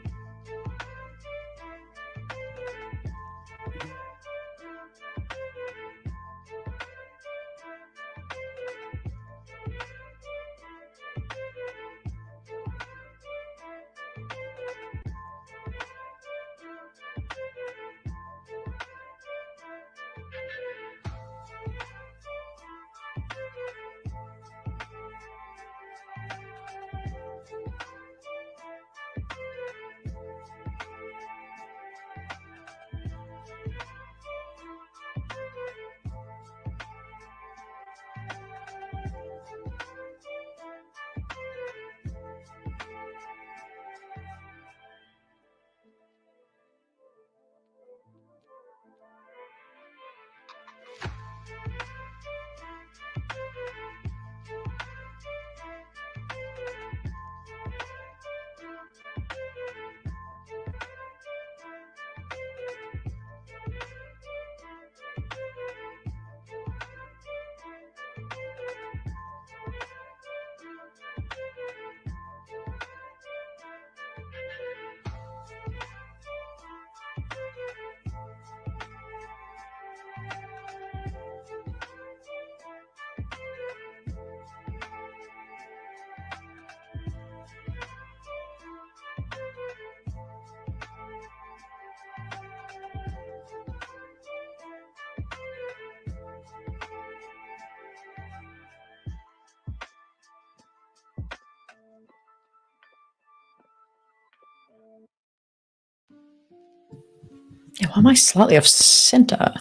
Yeah, why am I slightly off center?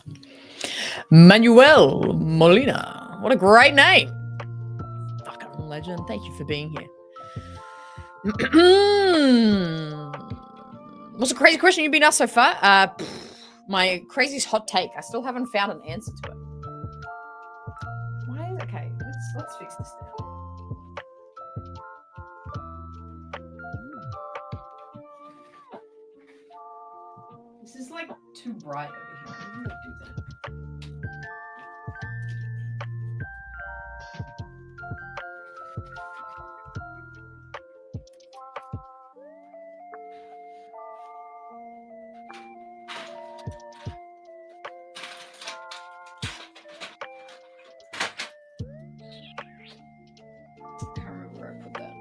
Manuel Molina. What a great name. Fucking legend. Thank you for being here. What's a crazy question you've been asked so far? My craziest hot take. I still haven't found an answer to it. Why? Okay, let's fix this now. This is like too bright over here. I'm gonna do that. Can't remember where I put that.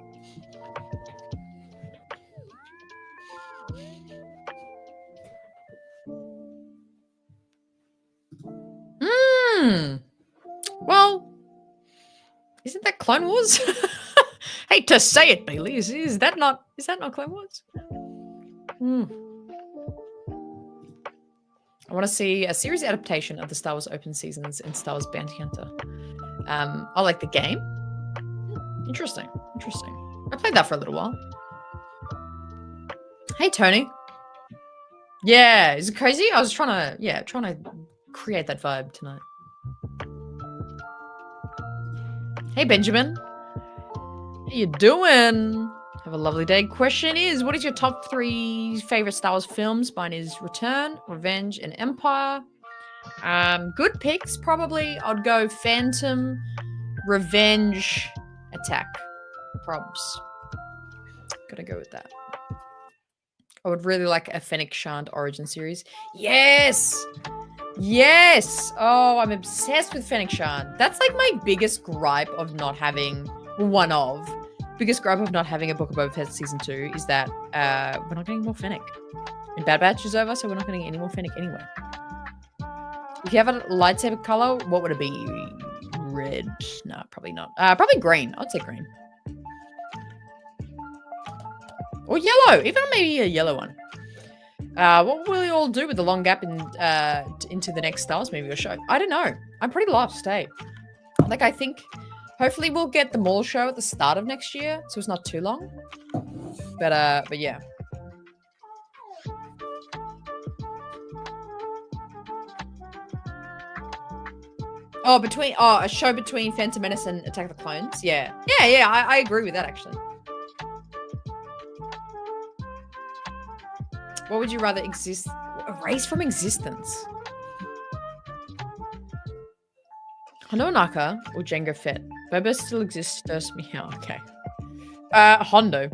Well, isn't that Clone Wars? Hate to say it, Bailey. Is that not Clone Wars? I want to see a series adaptation of the Star Wars Open Seasons and Star Wars Bounty Hunter. I like the game. Interesting. I played that for a little while. Hey, Tony. Yeah, is it crazy? I was trying to create that vibe tonight. Hey, Benjamin. How you doing? Have a lovely day. Question is, what is your top 3 favorite Star Wars films? Mine is Return, Revenge, and Empire. Good picks, probably. I'd go Phantom, Revenge, Attack. Probs. Gotta go with that. I would really like a Fennec Shand origin series. Yes! Yes! Oh, I'm obsessed with Fennec Shand. That's like my biggest gripe of not having biggest gripe of not having a Book of Boba Fett season 2 is that we're not getting more Fennec. And Bad Batch is over, so we're not getting any more Fennec anyway. If you have a lightsaber color, what would it be? Red? No, probably not. Probably green. I'd say green. Or yellow. Even maybe a yellow one. What will you all do with the long gap into the next Star Wars movie or show? I don't know. I'm pretty lost, hey. Like, I think hopefully we'll get the Maul show at the start of next year, so it's not too long. But yeah. A show between Phantom Menace and Attack of the Clones. Yeah. I agree with that, actually. What would you rather erase from existence? Hondo Naka or Jango Fett? Boba still exists first. Yeah, okay. Hondo.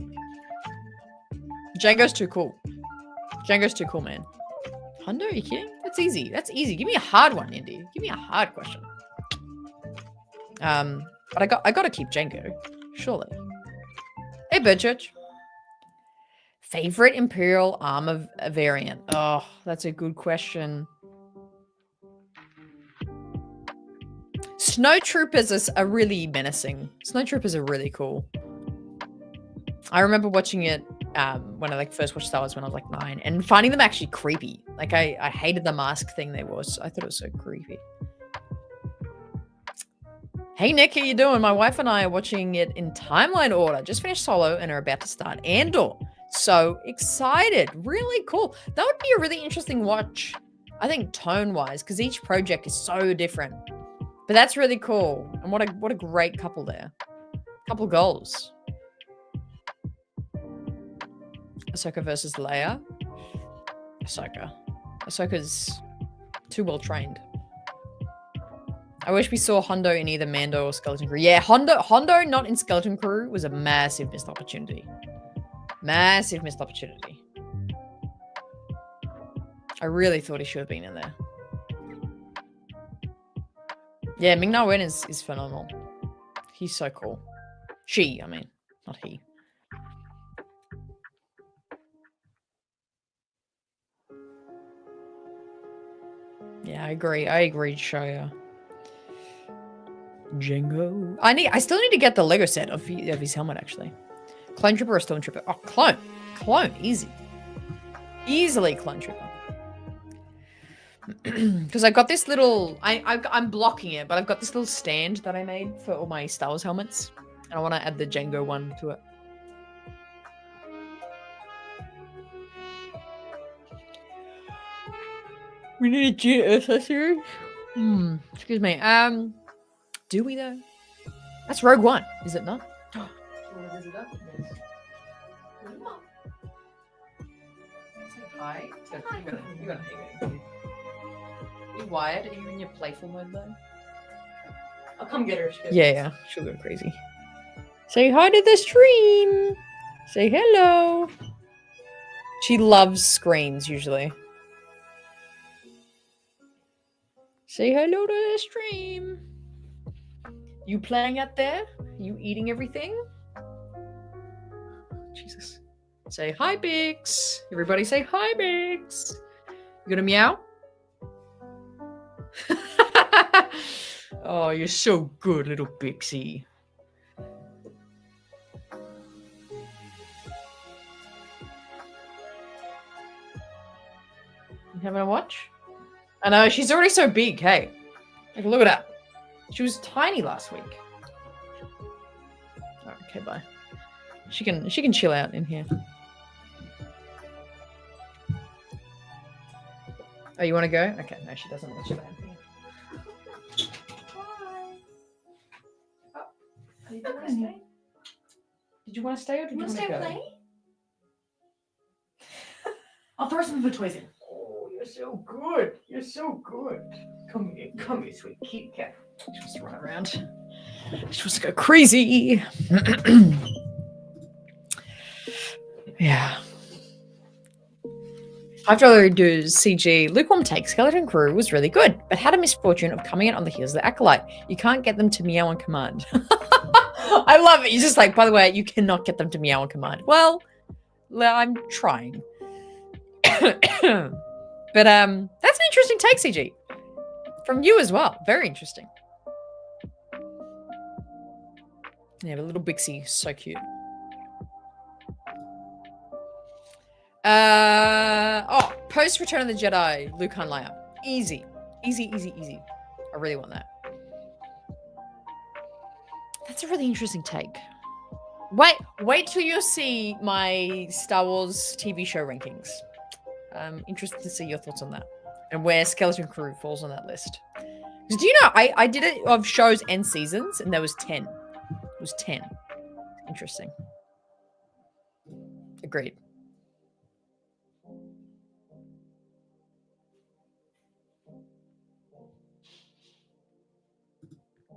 Jango's too cool. Jango's too cool, man. Hondo, are you kidding? That's easy. Give me a hard one, Indy. Give me a hard question. But I gotta keep Jango, surely. Hey, Birdchurch. Favorite Imperial armor variant? Oh, that's a good question. Snowtroopers are really menacing. Snowtroopers are really cool. I remember watching it when I first watched Star Wars when I was 9 and finding them actually creepy. Like I hated the mask thing they wore. So I thought it was so creepy. Hey Nick, how you doing? My wife and I are watching it in timeline order. Just finished Solo and are about to start Andor. So excited. Really cool. That would be a really interesting watch, I think, tone-wise, because each project is so different. But that's really cool. And what a great couple there. Couple goals. Ahsoka versus Leia. Ahsoka. Ahsoka's too well trained. I wish we saw Hondo in either Mando or Skeleton Crew. Yeah, Hondo not in Skeleton Crew was a massive missed opportunity. Massive missed opportunity. I really thought he should have been in there. Yeah, Ming-Na Wen is phenomenal. He's so cool. She, I mean, not he. Yeah, I agree, Shoya. Jango. I still need to get the Lego set of his helmet, actually. Clone Trooper or Stormtrooper? Oh, Clone. Clone, easy. Easily Clone Trooper. Because I got this little, I'm blocking it, but I've got this little stand that I made for all my Star Wars helmets. And I want to add the Django one to it. We need a G accessory. Excuse me. Do we though? That's Rogue One, is it not? Is it that? Yes. Say hi. You gotta hang it. Are you wired? Are you in your playful mode though? I'll come get her. Yeah, she'll go crazy. Say hi to the stream. Say hello. She loves screens usually. Say hello to the stream. You playing out there? You eating everything? Jesus. Say hi, Bix. Everybody say hi, Bix. You gonna meow? Oh, you're so good, little Bixie. You having a watch? I know, she's already so big, hey. Like, look at that. She was tiny last week. Oh, okay, bye. She can chill out in here. Oh, you want to go? Okay, no, she doesn't want to chill out in here. Bye. Oh, did you want to stay? Did you want to stay or did you want to go? Play? I'll throw some of the toys in. Oh, you're so good. You're so good. Come here, sweet kitty cat. She wants to run around. She wants to go crazy. Yeah. $5 dues, CG. Lukewarm take. Skeleton Crew was really good, but had a misfortune of coming out on the heels of the Acolyte. You can't get them to meow on command. I love it. You're just like, by the way, you cannot get them to meow on command. Well, I'm trying. But that's an interesting take, CG. From you as well. Very interesting. Yeah, but little Bixie, so cute. Post Return of the Jedi, Luke Han Leia. Easy. Easy. I really want that. That's a really interesting take. Wait till you see my Star Wars TV show rankings. I'm interested to see your thoughts on that. And where Skeleton Crew falls on that list. Because do you know, I did it of shows and seasons, and there was 10. It was 10. Interesting. Agreed.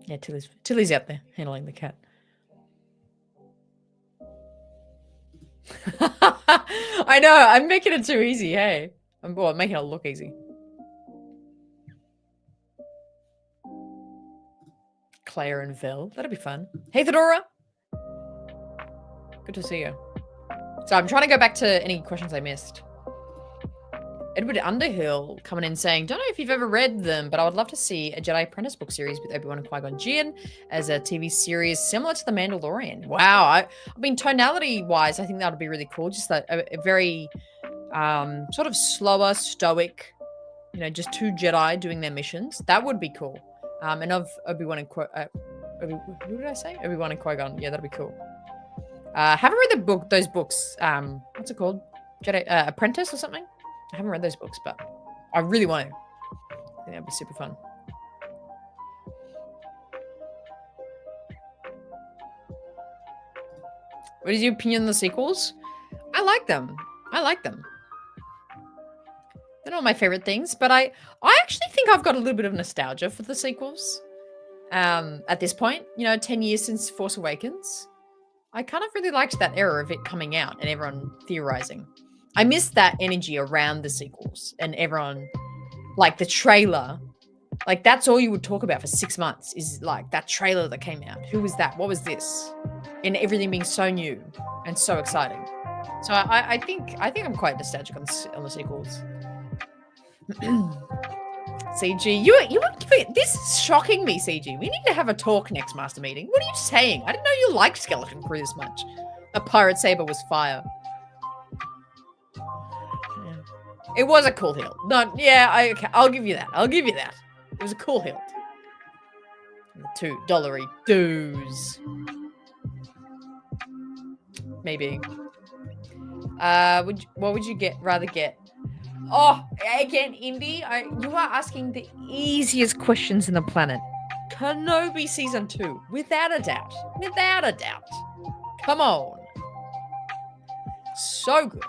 Yeah, Tilly's out there handling the cat. I know, I'm making it too easy, hey. I'm making it look easy. Claire and Vel, that'll be fun. Hey, Thedora. Good to see you. So I'm trying to go back to any questions I missed. Edward Underhill coming in saying, don't know if you've ever read them, but I would love to see a Jedi Apprentice book series with Obi-Wan and Qui-Gon Jinn as a TV series similar to The Mandalorian. Wow. I mean, tonality-wise, I think that would be really cool. Just a very sort of slower, stoic, you know, just two Jedi doing their missions. That would be cool. And of Obi-Wan and who did I say? Obi-Wan and Qui-Gon. Yeah, that'd be cool. Haven't read those books. What's it called? Jedi Apprentice or something? I haven't read those books, but I really want to. I think that'd be super fun. What is your opinion on the sequels? I like them. They're not my favorite things, but I actually think I've got a little bit of nostalgia for the sequels. At this point, you know, 10 years since Force Awakens, I kind of really liked that era of it coming out and everyone theorizing. I missed that energy around the sequels and everyone, like the trailer, like that's all you would talk about for 6 months is like that trailer that came out. Who was that? What was this? And everything being so new and so exciting. So I think I'm quite nostalgic on the sequels. CG, this is shocking me, CG. We need to have a talk next master meeting. What are you saying? I didn't know you liked Skeleton Crew this much. A pirate saber was fire. It was a cool hilt. No, yeah, okay, I'll give you that. I'll give you that. It was a cool hilt. The $2 dues. Maybe. What would you rather get? Oh, again, Indy, you are asking the easiest questions in the planet. Kenobi season 2, without a doubt. Without a doubt. Come on. So good.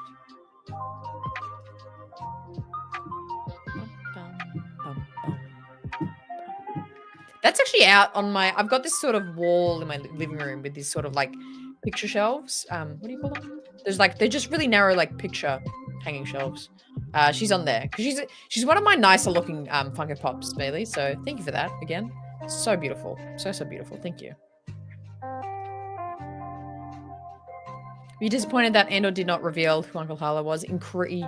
That's actually out on my, I've got this sort of wall in my living room with these sort of like picture shelves. What do you call them? There's like, they're just really narrow, like picture hanging shelves. She's on there because she's one of my nicer looking Funko Pops, Bailey. So thank you for that again. So beautiful. So beautiful. Thank you. Were you disappointed that Andor did not reveal who Uncle Harlow was? Incredibly,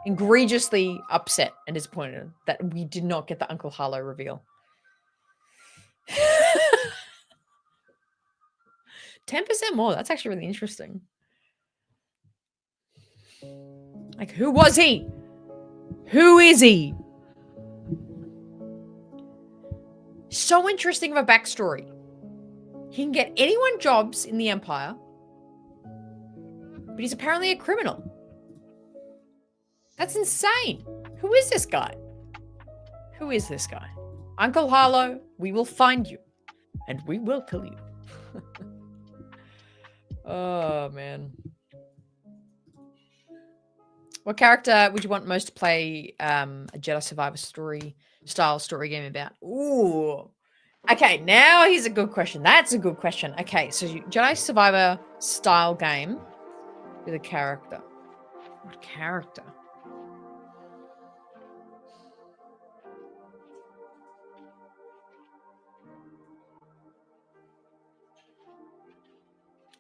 egregiously upset and disappointed that we did not get the Uncle Harlow reveal. 10% more. That's actually really interesting. Like, who was he? Who is he? So interesting of a backstory. He can get anyone jobs in the Empire, but he's apparently a criminal. That's insane. Who is this guy? Who is this guy? Uncle Harlow, we will find you, and we will kill you. Oh, man. What character would you want most to play a Jedi Survivor style story game about? Ooh. Okay, now here's a good question. That's a good question. Okay, so Jedi Survivor style game with a character. What character?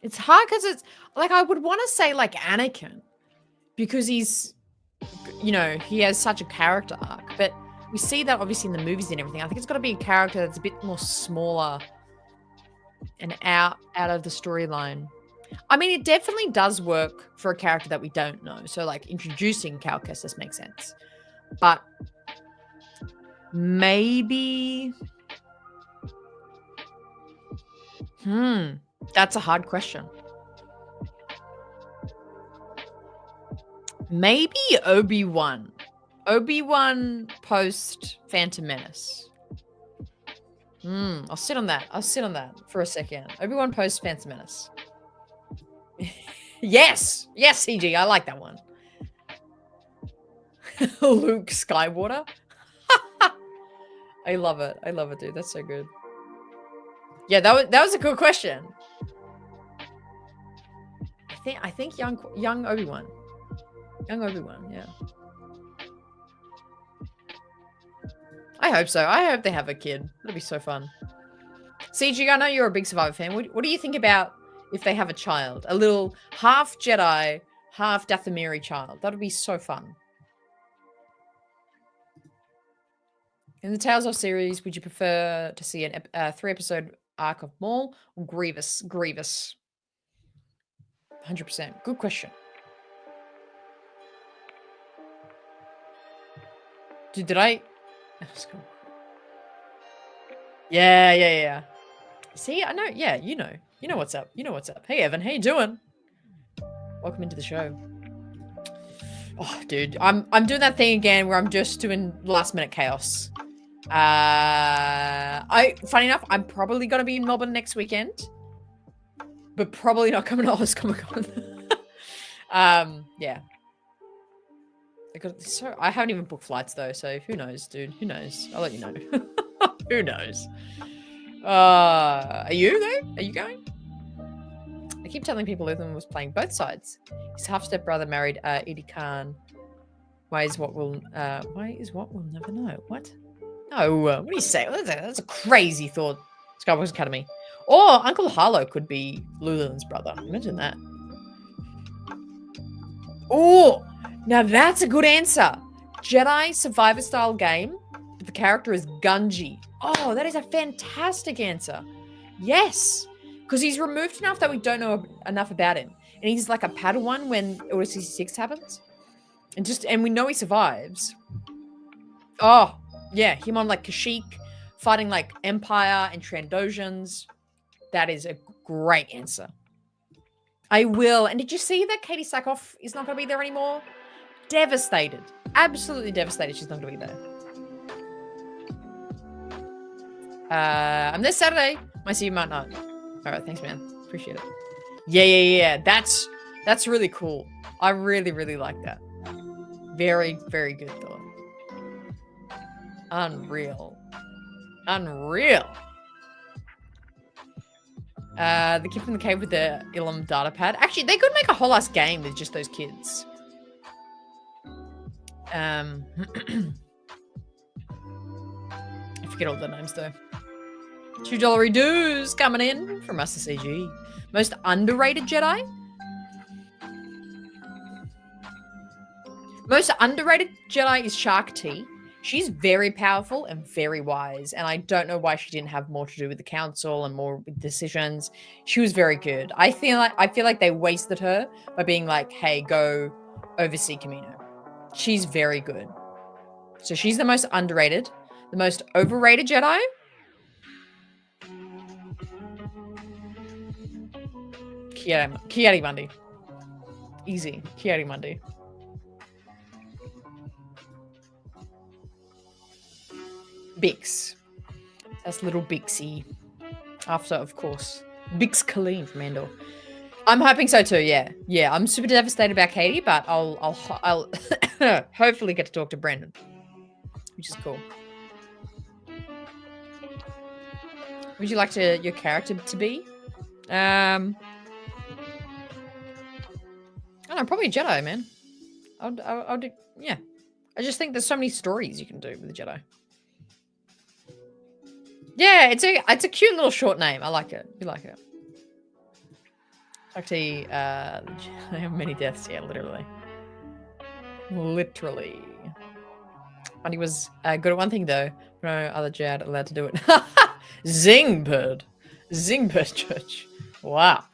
It's hard because it's like I would want to say like Anakin because he's, you know, he has such a character arc, but we see that obviously in the movies and everything. I think it's got to be a character that's a bit more smaller and out of the storyline. I mean, it definitely does work for a character that we don't know. So like introducing Cal Kestis makes sense, but maybe, that's a hard question. Maybe Obi-Wan. Obi-Wan post Phantom Menace. I'll sit on that. I'll sit on that for a second. Obi-Wan post Phantom Menace. Yes! Yes, CG. I like that one. Luke Skywalker. I love it. I love it, dude. That's so good. Yeah, that was a good question. I think young Obi-Wan. Young Obi-Wan, yeah. I hope so. I hope they have a kid. That'll be so fun. CG, I know you're a big Survivor fan. What do you think about if they have a child? A little half Jedi, half Dathomiri child. That'll be so fun. In the Tales of series, would you prefer to see a 3-episode arc of Maul or Grievous? Grievous. 100%. Good question. Dude, did I... Let's go. Yeah. See, I know. Yeah, you know. You know what's up. You know what's up. Hey, Evan. How you doing? Welcome into the show. Oh, dude. I'm doing that thing again where I'm just doing last-minute chaos. Funny enough, I'm probably going to be in Melbourne next weekend. But probably not coming to Oz Comic-Con. Yeah. I haven't even booked flights though, so who knows, dude? Who knows? I'll let you know. Who knows? Are you though? Are you going? I keep telling people Ethan was playing both sides. His half-step brother married Edie Khan. Why is what we'll never know? What? No, what do you say? That's a crazy thought. Skywalker's Academy. Or Uncle Harlow could be Lulin's brother. Imagine that. Oh, now that's a good answer. Jedi Survivor style game, but the character is Gunji. Oh, that is a fantastic answer. Yes, because he's removed enough that we don't know enough about him. And he's like a Padawan when Order 66 happens. And we know he survives. Oh, yeah, him on like Kashyyyk, fighting like Empire and Trandoshans. That is a great answer. I will. And did you see that Katie Sackhoff is not going to be there anymore? Devastated. Absolutely devastated she's not going to be there. I'm this Saturday. Might see you, might not. All right, thanks, man. Appreciate it. Yeah. That's really cool. I really, really like that. Very, very good thought. Unreal. The kid from the cave with the Ilum data pad. Actually, they could make a whole ass game with just those kids. I forget all the names though. $2 dues coming in from us to CG. Most underrated Jedi? Most underrated Jedi is Shark T. She's very powerful and very wise, and I don't know why she didn't have more to do with the council and more with decisions. She was very good. I feel like they wasted her by being like, "Hey, go oversee Camino." She's very good. So she's the most underrated. The most overrated Jedi? Ki-Adi-Mundi. Easy. Ki-Adi-Mundi. Bix. That's little Bixie. After, of course, Bix Colleen from Andor. I'm hoping so too. Yeah. I'm super devastated about Katie, but I'll hopefully get to talk to Brandon, which is cool. Would you like your character to be? I don't know, probably a Jedi, man. I'll do. Yeah. I just think there's so many stories you can do with a Jedi. Yeah, it's a cute little short name. I like it. You like it. Actually, I have many deaths. Yeah, literally. Bundy was good at one thing though. No other Jad allowed to do it. Zingbird Church. Wow.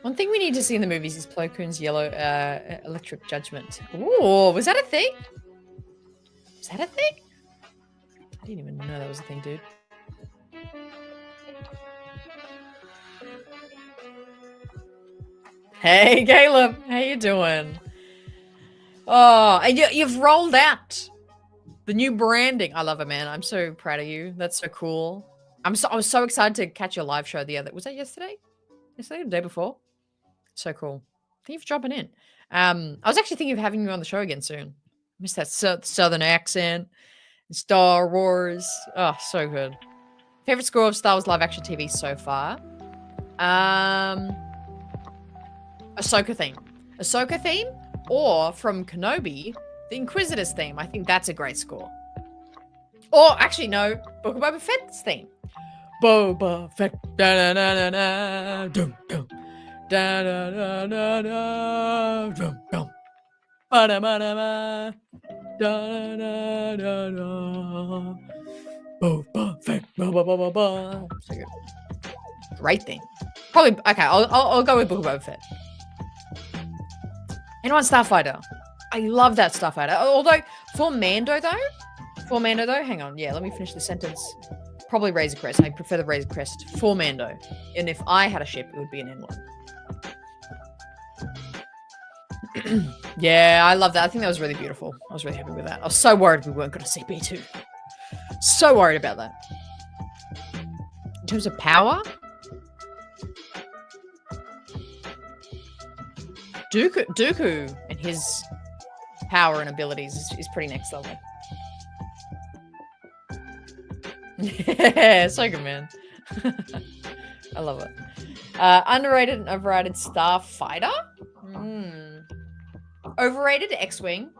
One thing we need to see in the movies is Plo Koon's yellow electric judgment. Ooh, was that a thing? Was that a thing? I didn't even know that was a thing, dude. Hey, Caleb. How you doing? Oh, and you've rolled out the new branding. I love it, man. I'm so proud of you. That's so cool. I was so excited to catch your live show the other. Was that yesterday? Yesterday or the day before? So cool. Thank you for dropping in. I was actually thinking of having you on the show again soon. Miss that southern accent. Star Wars. Oh, so good. Favorite score of Star Wars live action TV so far? Ahsoka theme, or from Kenobi, the Inquisitor's theme. I think that's a great score. Or actually, no, Book of Boba Fett's theme. Boba Fett, da da da da da, dum dum, da da da da da, dum dum, ba da ba da ba, da da da da. Boba Fett, ba ba ba ba ba. So good. Great thing. Probably okay. I'll go with Book of Boba Fett. Anyone Starfighter? I love that Starfighter. Although for Mando though, hang on. Yeah, let me finish the sentence. Probably Razor Crest. I prefer the Razor Crest for Mando. And if I had a ship, it would be an N1. Yeah, I love that. I think that was really beautiful. I was really happy with that. I was so worried we weren't going to see B2. So worried about that. In terms of power, Dooku and his power and abilities is pretty next level. Yeah, so good, man. I love it. Underrated and overrated Starfighter? Overrated X-Wing.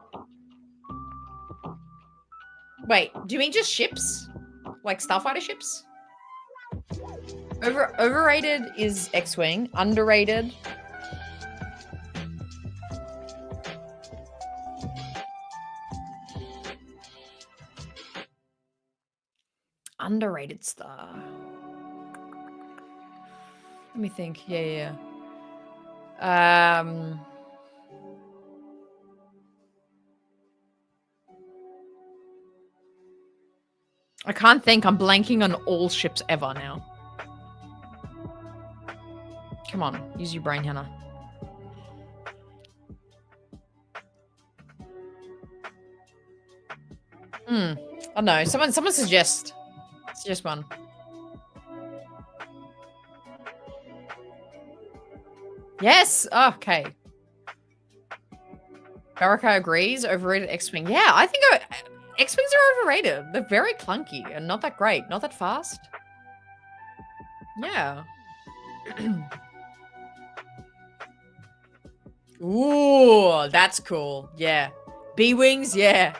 Wait, do you mean just ships? Like Starfighter ships? Overrated is X-Wing. Underrated... Underrated star. Let me think. Yeah. I can't think. I'm blanking on all ships ever now. Come on, use your brain, Hannah. I don't know. Someone suggest one. Yes. Oh, okay. Baraka agrees. Overrated X-Wing. Yeah, I think X-Wings are overrated. They're very clunky and not that great. Not that fast. Yeah. Ooh, that's cool. Yeah. B-Wings, yeah.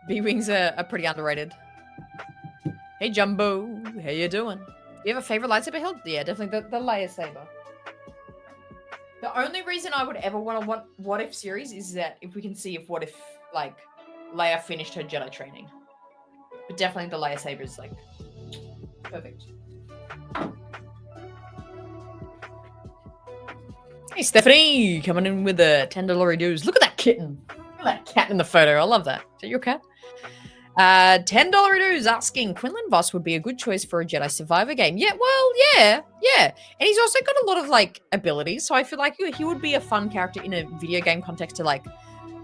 B-Wings are pretty underrated. Hey, Jumbo. How you doing? You have a favorite lightsaber hilt? Yeah, definitely the lightsaber. The only reason I would ever want to What If series is that if we can see if What If, like, Leia finished her Jedi training. But definitely the lightsaber is, like, perfect. Hey, Stephanie, coming in with the $10 dues. Look at that kitten. Look at that cat in the photo. I love that. Is that your cat? $10 dues asking Quinlan Voss would be a good choice for a Jedi Survivor game. Yeah, well, yeah. And he's also got a lot of, like, abilities, so I feel like he would be a fun character in a video game context to, like,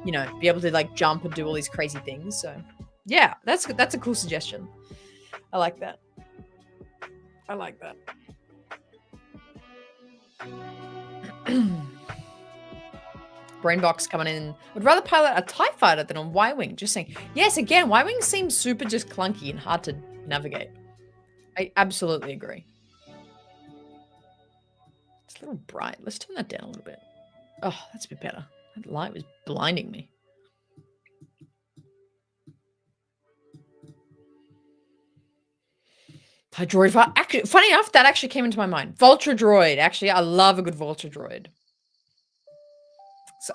you know, be able to, like, jump and do all these crazy things. So, yeah, that's a cool suggestion. I like that. Brainbox coming in. Would rather pilot a TIE fighter than a Y-Wing. Just saying. Yes, again, Y-Wing seems super just clunky and hard to navigate. I absolutely agree. It's a little bright. Let's turn that down a little bit. Oh, that's a bit better. That light was blinding me. TIE droid. Actually, funny enough, that actually came into my mind. Vulture droid. Actually, I love a good Vulture droid.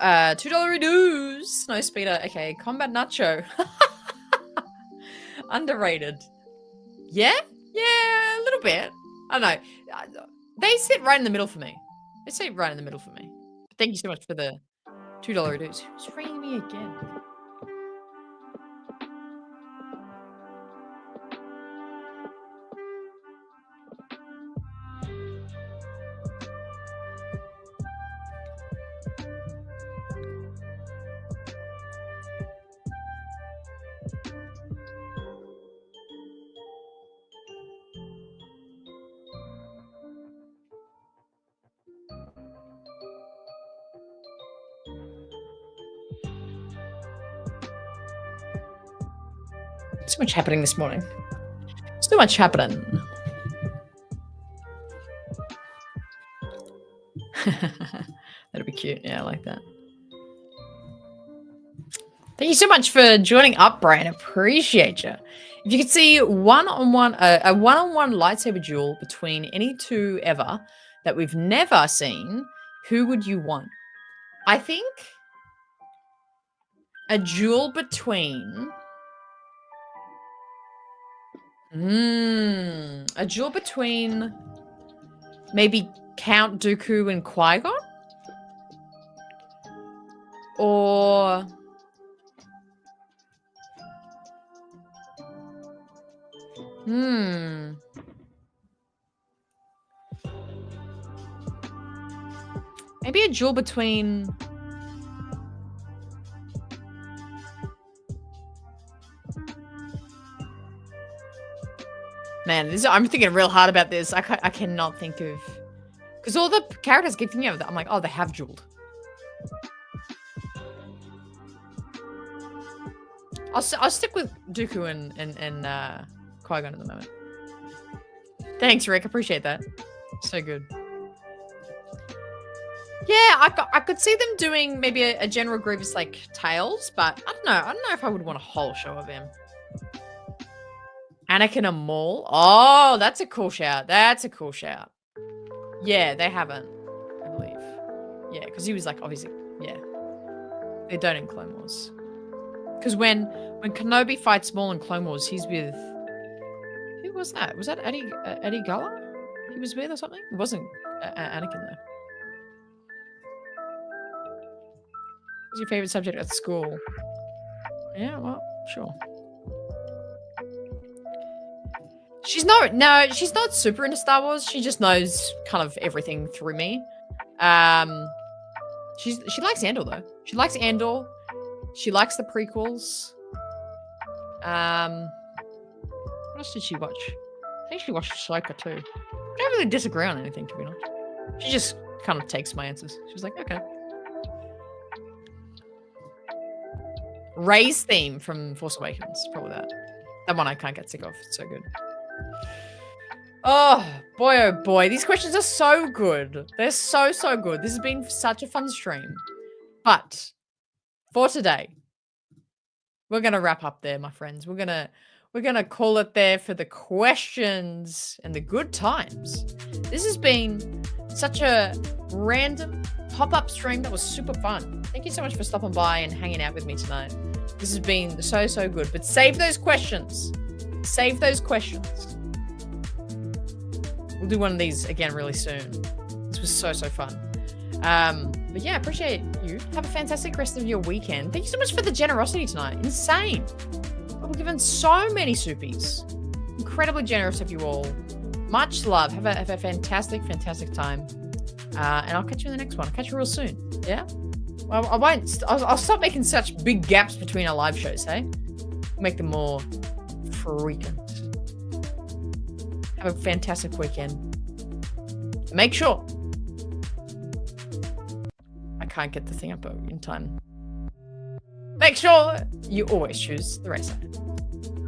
$2 dues. Snow speeder. Okay, combat nacho. Underrated. Yeah, a little bit. I don't know. They sit right in the middle for me. Thank you so much for the $2 dues. Who's ringing me again? So much happening this morning. So much happening. That'd be cute. Yeah, I like that. Thank you so much for joining up, Brian. Appreciate you. If you could see a one-on-one lightsaber duel between any two ever that we've never seen, who would you want? I think a duel between maybe Count Dooku and Qui-Gon? Or maybe a duel between Man, I'm thinking real hard about this. I cannot think of... Because all the characters keep thinking of that. I'm like, oh, they have dueled. I'll stick with Dooku and Qui-Gon at the moment. Thanks, Rick. Appreciate that. So good. Yeah, I could see them doing maybe a General Grievous like Tails, but I don't know if I would want a whole show of him. Anakin and Maul. Oh, that's a cool shout. Yeah, they haven't, I believe. Yeah, because he was like, obviously, yeah. They don't in Clone Wars. Because when Kenobi fights Maul in Clone Wars, he's with... Who was that? Was that Eddie Gullar? He was with or something? It wasn't Anakin, though. What's your favorite subject at school? Yeah, well, sure. She's no, she's not super into Star Wars. She just knows kind of everything through me. She likes Andor though. She likes Andor. She likes the prequels. What else did she watch? I think she watched Ahsoka too. I don't really disagree on anything, to be honest. She just kind of takes my answers. She was like, okay. Rey's theme from Force Awakens, probably that. That one I can't get sick of. It's so good. Oh boy. These questions are so good. They're so good. This has been such a fun stream. But for today, we're gonna wrap up there, my friends. We're gonna call it there for the questions and the good times. This has been such a random pop-up stream that was super fun. Thank you so much for stopping by and hanging out with me tonight. This has been so good. But save those questions. Save those questions. We'll do one of these again really soon. This was so fun. But yeah, appreciate you. Have a fantastic rest of your weekend. Thank you so much for the generosity tonight. Insane. We've given so many soupies. Incredibly generous of you all. Much love. Have a fantastic time. And I'll catch you in the next one. I'll catch you real soon. Yeah? Well, I won't. I'll stop making such big gaps between our live shows, hey? Make them more frequent. Have a fantastic weekend. Make sure. I can't get the thing up in time. Make sure you always choose the RaeSide.